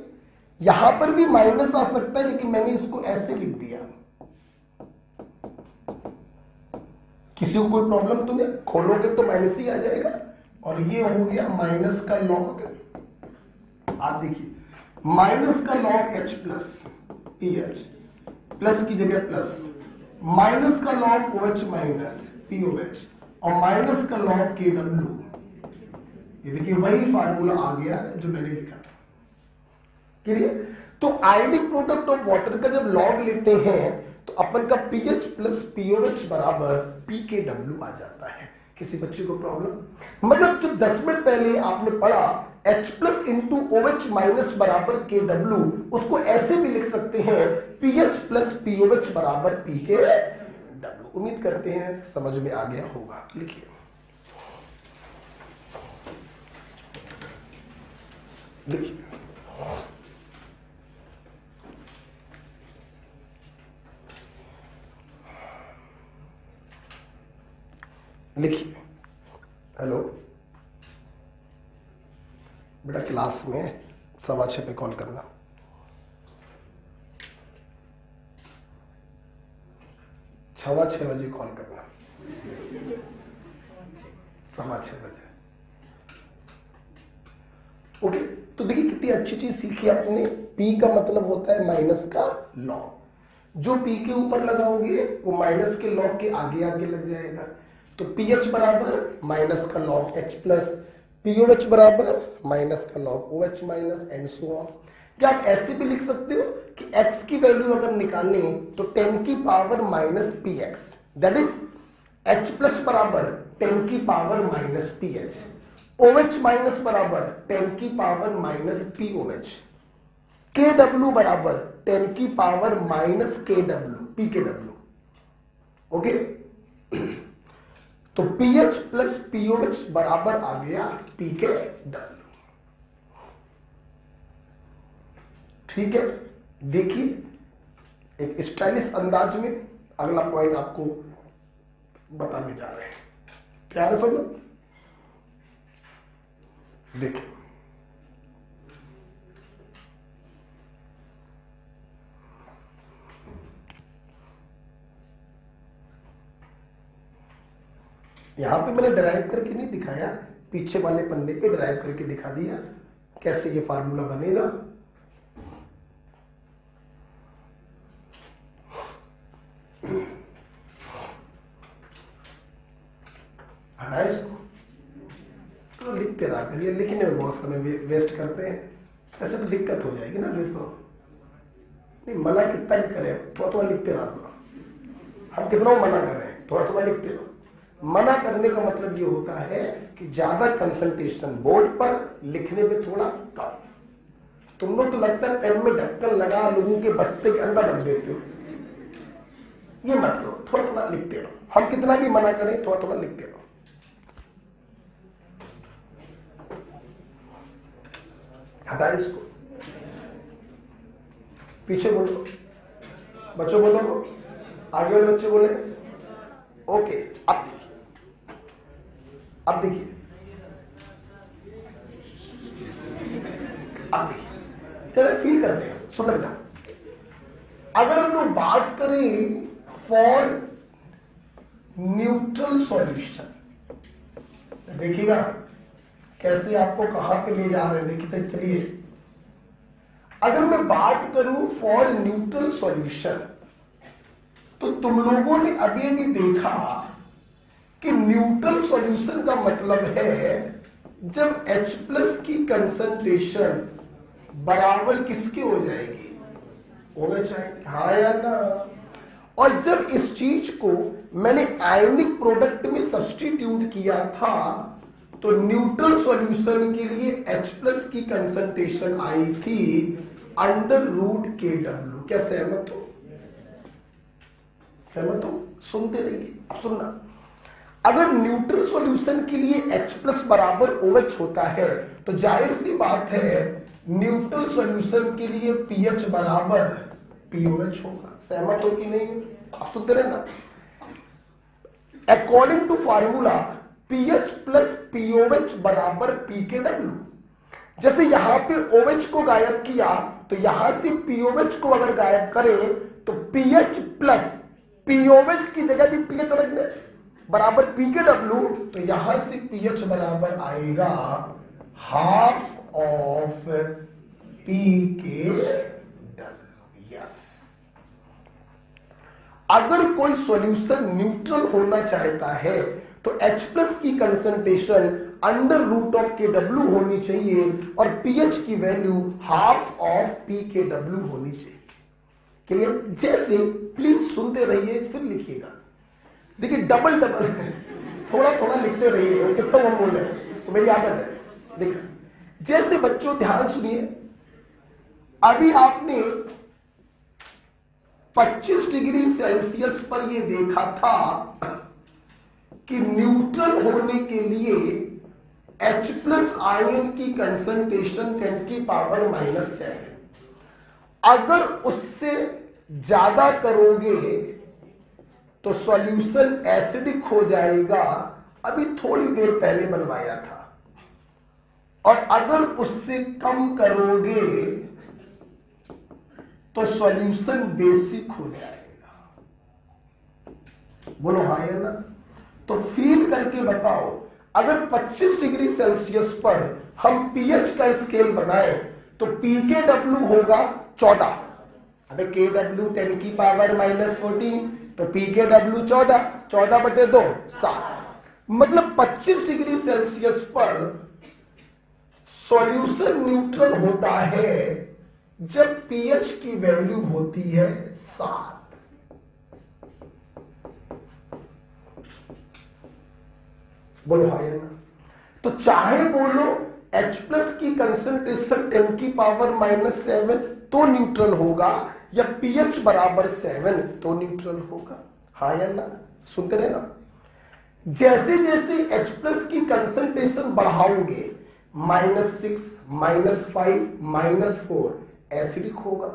यहां पर भी माइनस आ सकता है लेकिन मैंने इसको ऐसे लिख दिया। किसी को कोई प्रॉब्लम तो नहीं? खोलोगे तो माइनस ही आ जाएगा। और ये हो गया माइनस का लॉग, आप देखिए माइनस का log H plus PH, plus की जगह प्लस, माइनस का लॉग OH माइनस POH और माइनस का लॉग KW। ये देखिए वही फार्मूला आ गया है जो मैंने लिखा। क्लियर? तो आयनिक प्रोडक्ट ऑफ वाटर का जब लॉग लेते हैं तो अपन का pH प्लस POH बराबर PKW आ जाता है। किसी बच्चे को प्रॉब्लम? मतलब जो 10 मिनट पहले आपने पढ़ा H plus into OH minus बराबर KW, उसको ऐसे भी लिख सकते हैं pH प्लस POH बराबर PK। डब्ल्यू। उम्मीद करते हैं समझ में आ गया होगा। लिखिए, लिखिए, लिखिए। हेलो बेटा, क्लास में 6:15 पे कॉल करना। सवा 6 बजे कॉल करना, 6:15 बजे। ओके, तो देखिए कितनी अच्छी चीज सीखी आपने। P का मतलब होता है माइनस का लॉग। जो P के ऊपर लगाओगे वो माइनस के लॉग के आगे आगे लग जाएगा। तो PH बराबर माइनस का लॉग H प्लस POH बराबर माइनस का log OH minus and so on. क्या आप ऐसे भी लिख सकते हो कि x की वैल्यू अगर निकालनी तो 10 की power minus px, that is h plus बराबर 10 की power minus ph, OH minus बराबर 10 की पावर माइनस POH, KW बराबर 10 की power minus KW, PKW। Okay, तो PH प्लस POH बराबर आ गया PKW। ठीक है, देखिए एक स्टाइलिश अंदाज में अगला पॉइंट आपको बताने जा रहे हैं। क्या है समझ? देखिए, यहां पे मैंने ड्राइव करके नहीं दिखाया, पीछे वाले पन्ने पे ड्राइव करके दिखा दिया कैसे ये फार्मूला बनेगा। हटा इसको, तो लिखते रहा करिए। लिखने में बहुत समय वेस्ट करते हैं, ऐसे तो दिक्कत हो जाएगी ना फिर तो। नहीं, मना कितना भी करें, थोड़ा थोड़ा लिखते रहा करो। हम कितना मना कर रहे हैं, थोड़ा थोड़ा लिखते रहो। मना करने का मतलब ये होता है कि ज्यादा कंसंट्रेशन बोर्ड पर, लिखने में थोड़ा कम। तुम लोग तो लगता है पेन में ढक्कन लगा लोगों के बस्ते के अंदर रख देते हो। ये मत करो, थोड़ा थोड़ा लिखते रहो। हम कितना भी मना करें, थोड़ा थोड़ा लिखते रहो। हटा इसको, पीछे बोलो, बच्चों बोलो, आगे वाले बच्चे बोले। ओके, अब देखिए, अब देखिए, अब देखिए, क्या फील करते हैं? सुनो बेटा, अगर हम लोग बात करें फॉर न्यूट्रल सॉल्यूशन, देखिएगा कैसे आपको कहां पे ले जा रहे हैं। देखिए, चलिए, अगर मैं बात करूं फॉर न्यूट्रल सॉल्यूशन, तो तुम लोगों ने अभी अभी देखा कि न्यूट्रल सॉल्यूशन का मतलब है जब H प्लस की कंसंट्रेशन बराबर किसके हो जाएगी, OH आएगी। हाँ या ना? और जब इस चीज को मैंने आयनिक प्रोडक्ट में सब्स्टिट्यूट किया था तो न्यूट्रल सॉल्यूशन के लिए H प्लस की कंसंट्रेशन आई थी √KW। क्या सहमत हो? सहमत हो? सुनते रहिए, अब सुनना। अगर न्यूट्रल सॉल्यूशन के लिए H प्लस बराबर OH होता है तो जाहिर सी बात है न्यूट्रल सॉल्यूशन के लिए pH बराबर POH होगा। सहमत हो कि नहीं? आप सुनते रहना। According to formula pH plus POH बराबर PKW। जैसे यहां पे OH को गायब किया तो यहां से POH को अगर गायब करें तो pH प्लस POH की जगह भी pH रख दे बराबर PKW, तो यहां से pH बराबर आएगा हाफ ऑफ PKW। यस, अगर कोई सॉल्यूशन न्यूट्रल होना चाहता है तो H प्लस की कंसंट्रेशन √KW होनी चाहिए और pH की वैल्यू हाफ ऑफ PKW होनी चाहिए। क्लियर? जैसे प्लीज सुनते रहिए फिर लिखिएगा। देखिए, डबल डबल थोड़ा थोड़ा लिखते रहिए, कितना हम बोल रहे हैं, तो मेरी आदत है। देखिए, जैसे बच्चों ध्यान सुनिए, अभी आपने 25 डिग्री सेल्सियस पर ये देखा था कि न्यूट्रल होने के लिए H प्लस आयन की कंसंट्रेशन 10⁻⁻⁷। अगर उससे ज्यादा करोगे तो सॉल्यूशन एसिडिक हो जाएगा, अभी थोड़ी देर पहले बनवाया था। और अगर उससे कम करोगे तो सॉल्यूशन बेसिक हो जाएगा। बोलो हाँ या ना? तो फील करके बताओ, अगर 25 डिग्री सेल्सियस पर हम पीएच का स्केल बनाएं तो pKw होगा 14। अबे KW 10⁻⁻14, तो pKw 14 बटे 2 7। मतलब 25 डिग्री सेल्सियस पर सॉल्यूशन न्यूट्रल होता है जब पीएच की वैल्यू होती है 7। बोलो हाँ या ना? तो चाहे बोलो H प्लस की कंसंट्रेशन 10⁻⁻7 तो न्यूट्रल होगा, या pH बराबर 7 तो न्यूट्रल होगा। हाँ या ना? सुनते रहे ना? जैसे जैसे H प्लस की कंसंट्रेशन बढ़ाओगे, -6, -5, -4 एसिडिक होगा।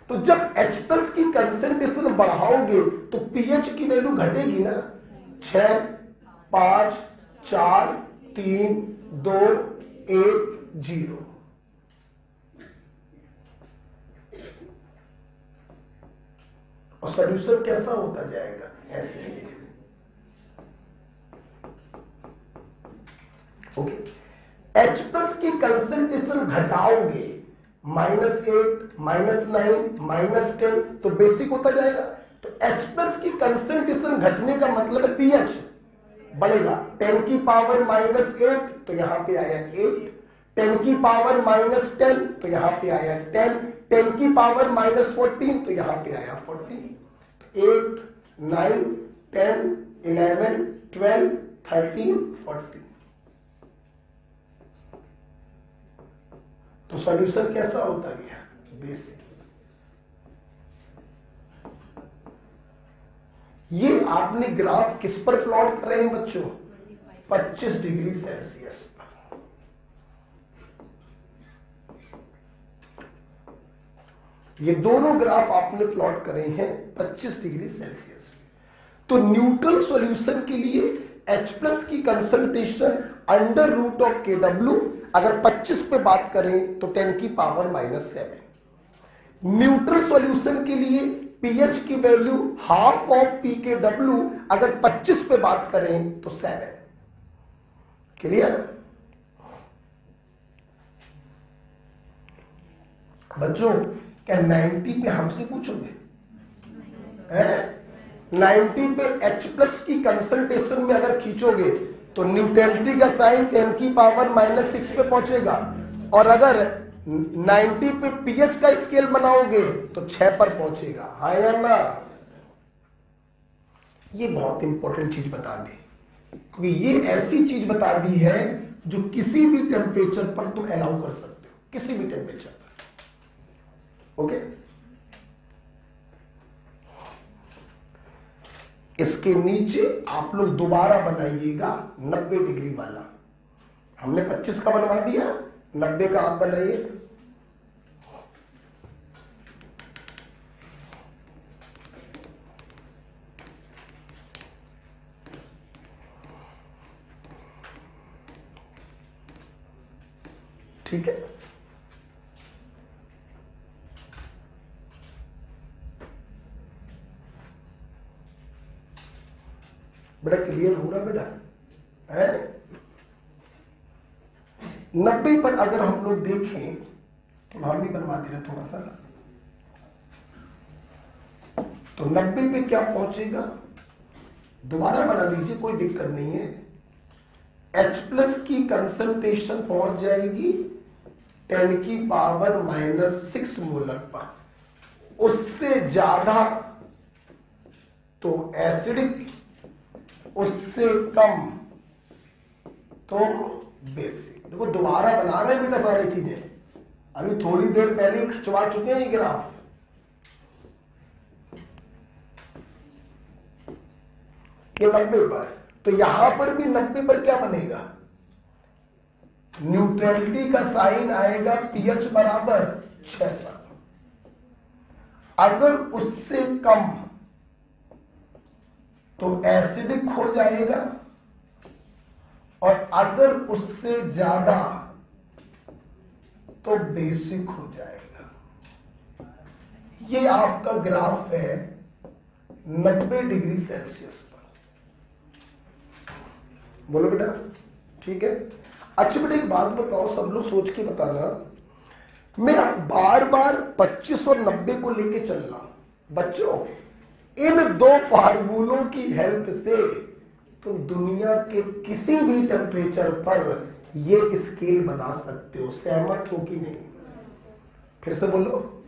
तो जब H प्लस की कंसंट्रेशन बढ़ाओगे तो pH की वैल्यू घटेगी ना। 6, 5, 4, 3, 2, 1, 0। और सॉल्यूशन कैसा होता जाएगा? एसिडिक। ओके। H प्लस की कंसंट्रेशन घटाओगे, -8, -9, -10 तो बेसिक होता जाएगा। तो H प्लस की कंसंट्रेशन घटने का मतलब है pH बढ़ेगा। 10⁻⁻8 तो यहां पे आया 8, 10⁻⁻10 तो यहां पे आया 10, 10⁻⁻14 तो यहां पे आया 14। 8, 9, 10, 11, 12, 13, 14। तो सॉल्यूशन कैसा होता गया? बेसिक। ये आपने ग्राफ किस पर प्लॉट कर रहे हैं बच्चों? 25 डिग्री सेल्सियस पर। ये दोनों ग्राफ आपने प्लॉट करे हैं 25 डिग्री सेल्सियस। तो न्यूट्रल सॉल्यूशन के लिए H प्लस की कंसंट्रेशन √KW, अगर 25 पे बात करें तो 10⁻⁻7। न्यूट्रल सॉल्यूशन के लिए pH की वैल्यू हाफ ऑफ pKw, अगर 25 पे बात करें तो 7। क्लियर? बच्चों क्या 90 पे हमसे पूछोगे? 90 पे H प्लस की कंसंट्रेशन में अगर खींचोगे तो न्यूट्रलिटी का साइन 10⁻⁻6 पे पहुंचेगा, और अगर 90 पे pH का स्केल बनाओगे तो 6 पर पहुंचेगा। हाँ या ना? ये बहुत इंपॉर्टेंट चीज बता दी, क्योंकि ये ऐसी चीज बता दी है जो किसी भी टेम्परेचर पर तुम अलाउ कर सकते हो, किसी भी टेम्परेचर पर। ओके। इसके नीचे आप लोग दोबारा बनाइएगा 90 डिग्री वाला। हमने 25 का बनवा दिया, 90 का आप बनाइए। ठीक है। बेटा क्लियर हो रहा बेटा? है 90 पर अगर हम लोग देखें तो हम भी बनवा दे रहे थोड़ा सा। तो 90 पे क्या पहुंचेगा? दोबारा बना लीजिए, कोई दिक्कत नहीं है। H प्लस की कंसंट्रेशन पहुंच जाएगी 10⁻⁻6 मोलर पर। उससे ज्यादा तो एसिडिक, उससे कम तो बेसिक। देखो दोबारा बना रहे हैं बेटा सारी चीजें, अभी थोड़ी देर पहले खिंचवा चुके हैं ये ग्राफ। कि 90 पर, तो यहां पर भी 90 पर क्या बनेगा, न्यूट्रलिटी का साइन आएगा पीएच बराबर 6 पर। अगर उससे कम तो एसिडिक हो जाएगा, और अगर उससे ज्यादा तो बेसिक हो जाएगा। ये आपका ग्राफ है 90 डिग्री सेल्सियस पर। बोलो बेटा, ठीक है। अच्छा बेटा एक बात बताओ, सब लोग सोच के बताना, मैं बार बार 25 और 90 को लेके चल रहा हूं। बच्चों, इन दो फार्मूलों की हेल्प से तुम दुनिया के किसी भी टेम्परेचर पर ये स्केल बना सकते हो। सहमत हो कि नहीं? फिर से बोलो,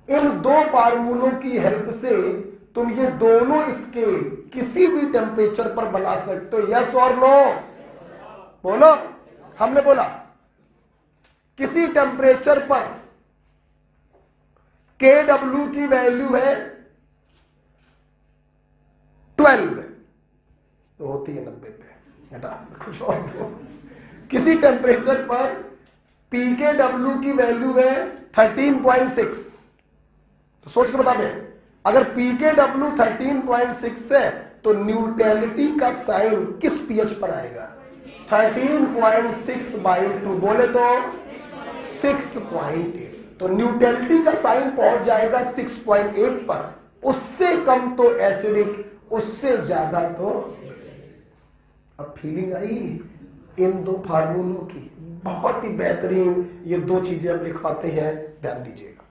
इन दो फार्मूलों की हेल्प से तुम ये दोनों स्केल किसी भी टेम्परेचर पर बना सकते हो। यस और नो? बोलो। हमने बोला किसी टेम्परेचर पर KW की वैल्यू है 12, तो होती है 90 पे। हटा कुछ और दो। किसी टेम्परेचर पर PKW की वैल्यू है 13.6। तो सोच के बता दे, अगर PKW 13.6 है तो न्यूट्रलिटी का साइन किस पीएच पर आएगा? 13.6/2। बोले तो 6.8। तो न्यूट्रलिटी का साइन पहुंच जाएगा 6.8 पर। उससे कम तो एसिडिक, उससे ज्यादा तो बेसिक। अब फीलिंग आई इन दो फार्मूलों की? बहुत ही बेहतरीन ये दो चीजें हम लिखवाते हैं, ध्यान दीजिएगा।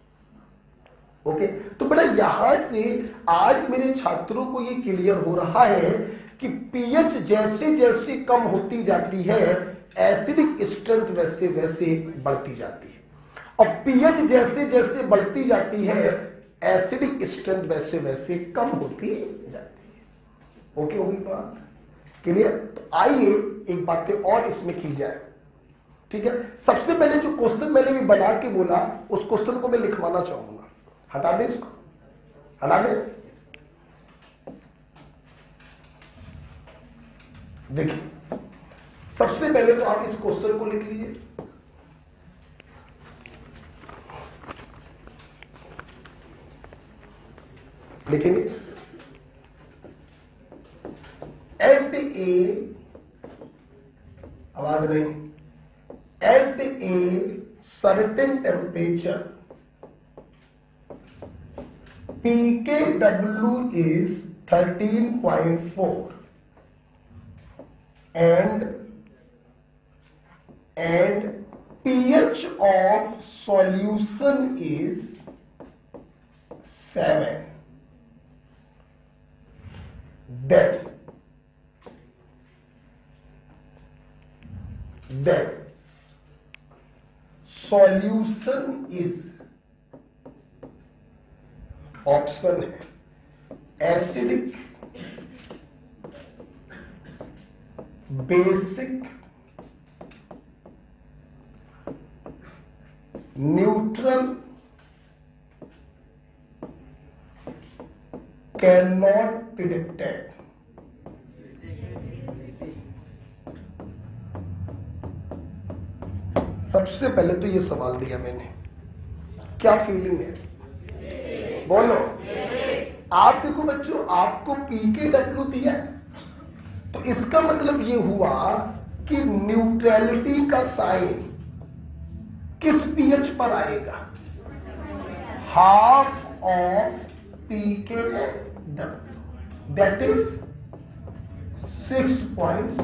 ओके, तो बेटा यहां से आज मेरे छात्रों को ये क्लियर हो रहा है कि पीएच जैसे जैसे कम होती जाती है, एसिडिक स्ट्रेंथ वैसे वैसे बढ़ती जाती है, और पीएच जैसे जैसे बढ़ती जाती है, एसिडिक स्ट्रेंथ वैसे वैसे कम होती जाती है। ओके, होगी बात क्लियर? तो आइए एक बातें और इसमें की जाए, ठीक है। सबसे पहले जो क्वेश्चन मैंने भी बना के बोला, उस क्वेश्चन को मैं लिखवाना चाहूंगा। हटा दे इसको, हटा दे। देखिए, सबसे पहले तो आप इस क्वेश्चन को लिख लीजिए। लिखेंगे एट ए, आवाज नहीं, at a certain temperature PKW is 13.4 and pH of solution is 7. Then solution is, option है acidic, basic, neutral, can not predicted. सबसे पहले तो ये सवाल दिया मैंने, क्या फीलिंग है? बोलो। आप देखो बच्चों, आपको PKW दिया, तो इसका मतलब ये हुआ कि न्यूट्रलिटी का साइन किस पीएच पर आएगा? Half of PKW, that is 6.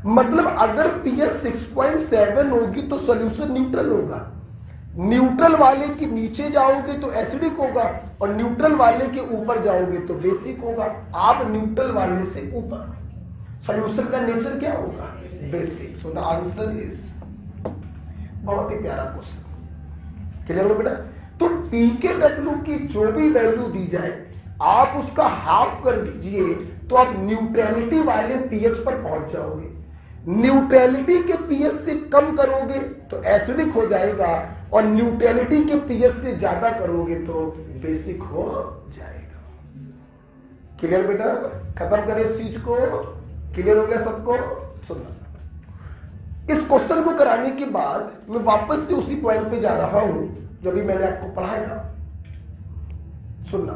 मतलब अगर पीएच 6.7 होगी तो सॉल्यूशन न्यूट्रल होगा। न्यूट्रल वाले के नीचे जाओगे तो एसिडिक होगा, और न्यूट्रल वाले के ऊपर जाओगे तो बेसिक होगा। आप न्यूट्रल वाले से ऊपर, सॉल्यूशन का नेचर क्या होगा? Basic. So the answer is, बहुत ही प्यारा क्वेश्चन, क्लियर हो बेटा? तो PKW की जो भी वैल्यू दी जाए, आप उसका हाफ कर दीजिए तो आप न्यूट्रलिटी वाले पीएच पर पहुंच जाओगे। न्यूट्रलिटी के पीएच से कम करोगे तो एसिडिक हो जाएगा, और न्यूट्रलिटी के पीएच से ज्यादा करोगे तो बेसिक हो जाएगा। क्लियर बेटा? खत्म करें इस चीज को। क्लियर हो गया सबको? सुनना, इस क्वेश्चन को कराने के बाद मैं वापस से उसी पॉइंट पे जा रहा हूं जो भी मैंने आपको पढ़ाया। सुनना,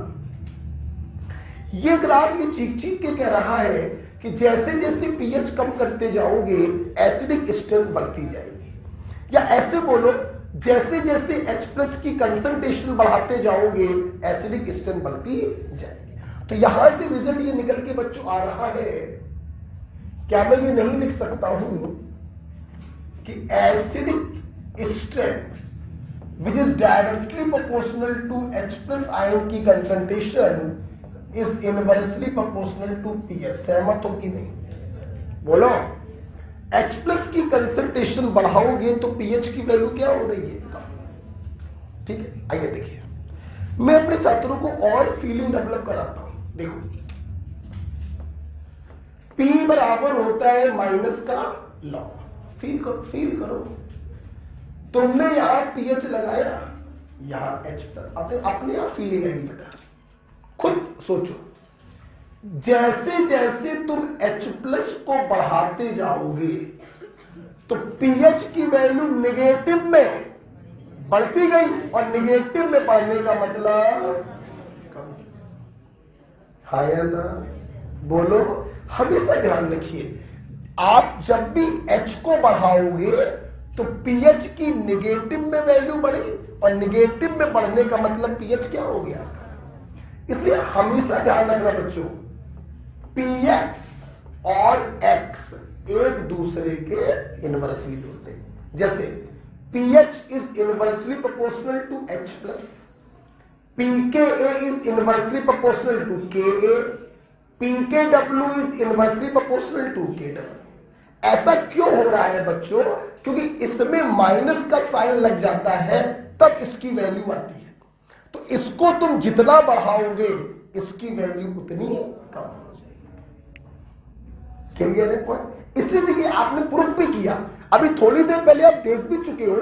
ये ग्राफ ये चीख चीख के कह रहा है कि जैसे जैसे पीएच कम करते जाओगे एसिडिक स्ट्रेंथ बढ़ती जाएगी, या ऐसे बोलो जैसे जैसे H+ की कंसंट्रेशन बढ़ाते जाओगे एसिडिक स्ट्रेंथ बढ़ती जाएगी। तो यहां से रिजल्ट ये निकल के बच्चों आ रहा है, क्या मैं ये नहीं लिख सकता हूं कि acidic strength which is directly proportional to H+ ion की concentration is inversely proportional to pH. सहमत हो कि नहीं? बोलो। H+ की कंसंट्रेशन बढ़ाओगे तो पीएच की वैल्यू क्या हो रही है? कम। ठीक है, आइए देखिए, मैं अपने छात्रों को और फीलिंग डेवलप कराता हूं। देखो, P बराबर होता है माइनस का लॉग। फील करो, तुमने यहां पीएच लगाया, यहां H+, अपने आप फीलिंग आएगी बेटा। खुद सोचो, जैसे जैसे तुम H+ को बढ़ाते जाओगे तो पीएच की वैल्यू निगेटिव में बढ़ती गई, और निगेटिव में बढ़ने का मतलब कम। हाँ या ना? बोलो। हमेशा ध्यान रखिए, आप जब भी H को बढ़ाओगे तो पीएच की निगेटिव में वैल्यू बढ़ी, और निगेटिव में बढ़ने का मतलब पीएच क्या हो गया था। इसलिए हमेशा ध्यान रखना बच्चों, पीएक्स और एक्स एक दूसरे के इनवर्सली होते हैं। जैसे pH is inversely proportional to H+, pKa is inversely proportional to Ka, pKw is inversely proportional to Kw। ऐसा क्यों हो रहा है बच्चों? क्योंकि इसमें माइनस का साइन लग जाता है, तब इसकी वैल्यू आती है। तो इसको तुम जितना बढ़ाओगे इसकी वैल्यू उतनी कम हो जाएगी। क्लियर है पॉइंट? इसलिए देखिए, आपने प्रूफ भी किया, अभी थोड़ी देर पहले आप देख भी चुके हो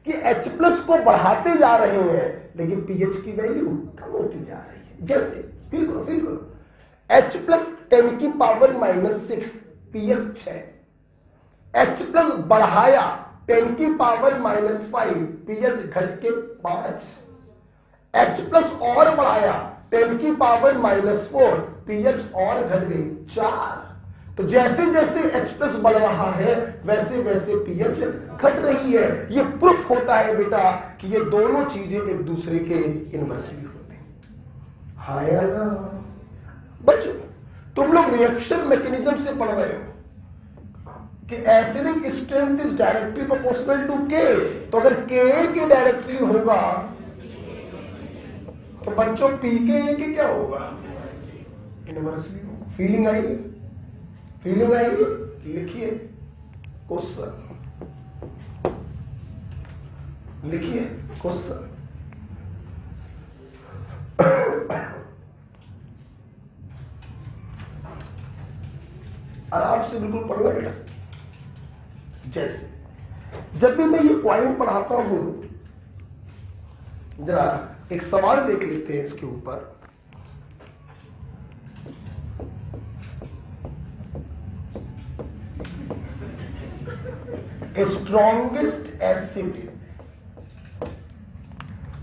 कि H+ को बढ़ाते जा रहे हैं लेकिन पीएच की वैल्यू कम होती जा रही है। जैसे फील करो, H+ 10 की पावर -6, पीएच 6। H+ बढ़ाया 10 की पावर -5, पीएच घट के 5। H+ और बढ़ाया 10 की पावर -4, पीएच और घट गई 4। तो जैसे जैसे H+ बढ़ रहा है वैसे वैसे पीएच घट रही है। ये प्रूफ होता है बेटा कि ये दोनों चीजें एक दूसरे के इनवर्सली होते हैं। हाँ या ना? बच्चों, तुम लोग रिएक्शन मैकेनिज्म से पढ़ रहे हो कि acidic strength is directly proportional to K। तो अगर Ka के डायरेक्टली होगा तो बच्चों pKa के क्या होगा? इनवर्सली होगा। फीलिंग आई? लिखिए क्वेश्चन, लिखिए क्वेश्चन। आराम से बिल्कुल पढ़ना बेटा। जैसे जब भी मैं ये पॉइंट पढ़ाता हूं, जरा एक सवाल देख लेते हैं इसके ऊपर। स्ट्रॉन्गेस्ट एसिड,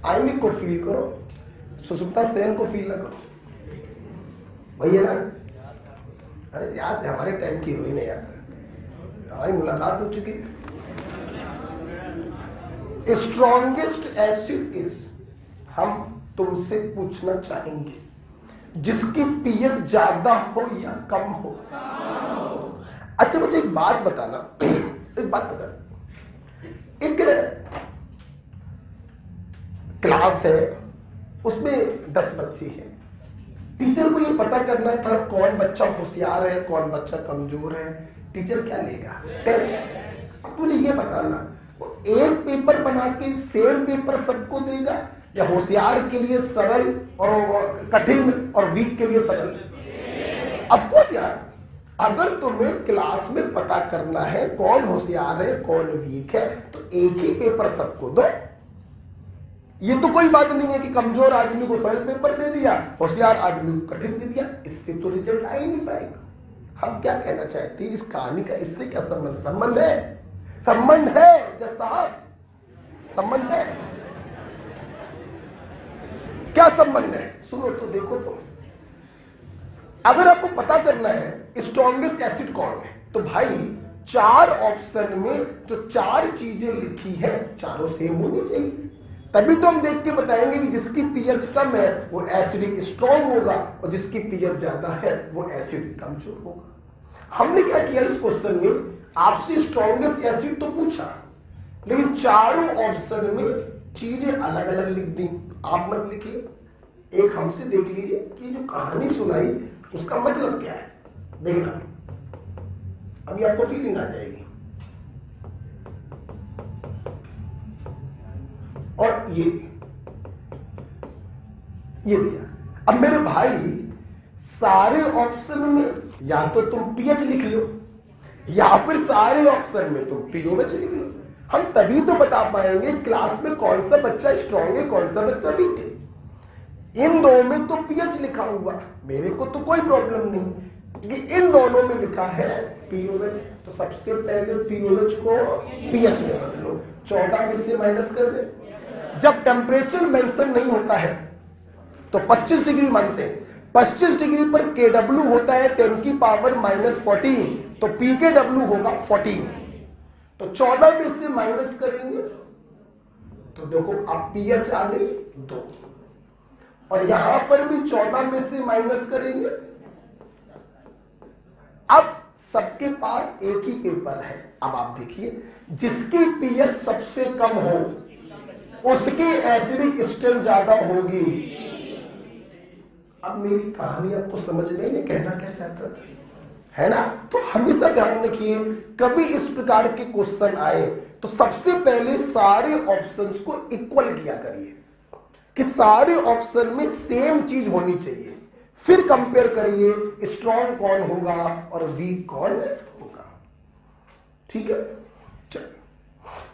आयनिक को फील करो, सुषुप्ता सेन को फील ना करो भैया ना। अरे याद है, हमारे टाइम की हीरोइन है यार, हमारी मुलाकात हो चुकी है। स्ट्रॉन्गेस्ट एसिड इज, हम तुमसे पूछना चाहेंगे जिसकी पीएच ज्यादा हो या कम हो। अच्छा मुझे एक बात बताना, एक क्लास है, उसमें 10 बच्चे हैं। टीचर को ये पता करना था कौन बच्चा होशियार है, कौन बच्चा कमजोर है। टीचर क्या लेगा? टेस्ट। अब मुझे ये बताना, वो एक पेपर बना के सेम पेपर सबको देगा, या होशियार के लिए सरल और कठिन और वीक के लिए सरल? ऑफ कोर्स यार, अगर तुम्हें क्लास में पता करना है कौन होशियार है कौन वीक है तो एक ही पेपर सबको दो। ये तो कोई बात नहीं है कि कमजोर आदमी को सरल पेपर दे दिया, होशियार आदमी को कठिन दे दिया, इससे तो रिजल्ट आ ही नहीं पाएगा। हम क्या कहना चाहते हैं इस कहानी का, इससे क्या संबंध? संबंध है, संबंध है जज साहब, संबंध है। क्या संबंध है? सुनो तो, देखो तो। अगर आपको पता करना है स्ट्रॉन्गेस्ट एसिड कौन है, तो भाई 4 ऑप्शन में जो 4 चीजें लिखी है चारों सेम होनी चाहिए, तभी तो हम देख के बताएंगे कि जिसकी पीएच कम है वो एसिडिक स्ट्रॉन्ग होगा और जिसकी पीएच ज्यादा है वो एसिड कमजोर होगा। हमने क्या किया इस क्वेश्चन में, आपसे स्ट्रॉन्गेस्ट एसिड तो पूछा, लेकिन चारों ऑप्शन में चीजें अलग अलग लिख दी। आप मत लिखिए, एक हमसे देख लीजिए कि जो कहानी सुनाई उसका मतलब क्या है, देखना अभी आपको फीलिंग आ जाएगी। और ये दिया। अब मेरे भाई सारे ऑप्शन में या तो तुम पीएच लिख लो या फिर सारे ऑप्शन में तुम पीओएच लिख लो। हम तभी तो बता पाएंगे क्लास में कौन सा बच्चा स्ट्रांग है कौन सा बच्चा वीक है। इन दो में तो पीएच लिखा हुआ, मेरे को तो कोई प्रॉब्लम नहीं कि इन दोनों में लिखा है पीओएच, तो सबसे पहले पीओएच को पीएच में बदलो, 14 में से माइनस कर दे। जब टेम्परेचर मेंशन नहीं होता है तो 25 डिग्री मानते हैं, 25 डिग्री पर KW होता है 10 की पावर -14, तो PKW होगा 14, तो 14 में से माइनस करेंगे तो देखो अब पीएच आ गई 2, और यहां पर भी 14 में से माइनस करेंगे। अब सबके पास एक ही पेपर है, अब आप देखिए जिसकी पीएच सबसे कम हो उसकी एसिडिक स्ट्रेंथ ज्यादा होगी। अब मेरी कहानी आपको समझ में नहीं कहना क्या चाहता था, है ना? तो हमेशा ध्यान रखिए कभी इस प्रकार के क्वेश्चन आए तो सबसे पहले सारे ऑप्शंस को इक्वल किया करिए कि सारे ऑप्शन में सेम चीज होनी चाहिए, फिर कंपेयर करिए स्ट्रॉन्ग कौन होगा और वीक कौन होगा। ठीक है, चलिए।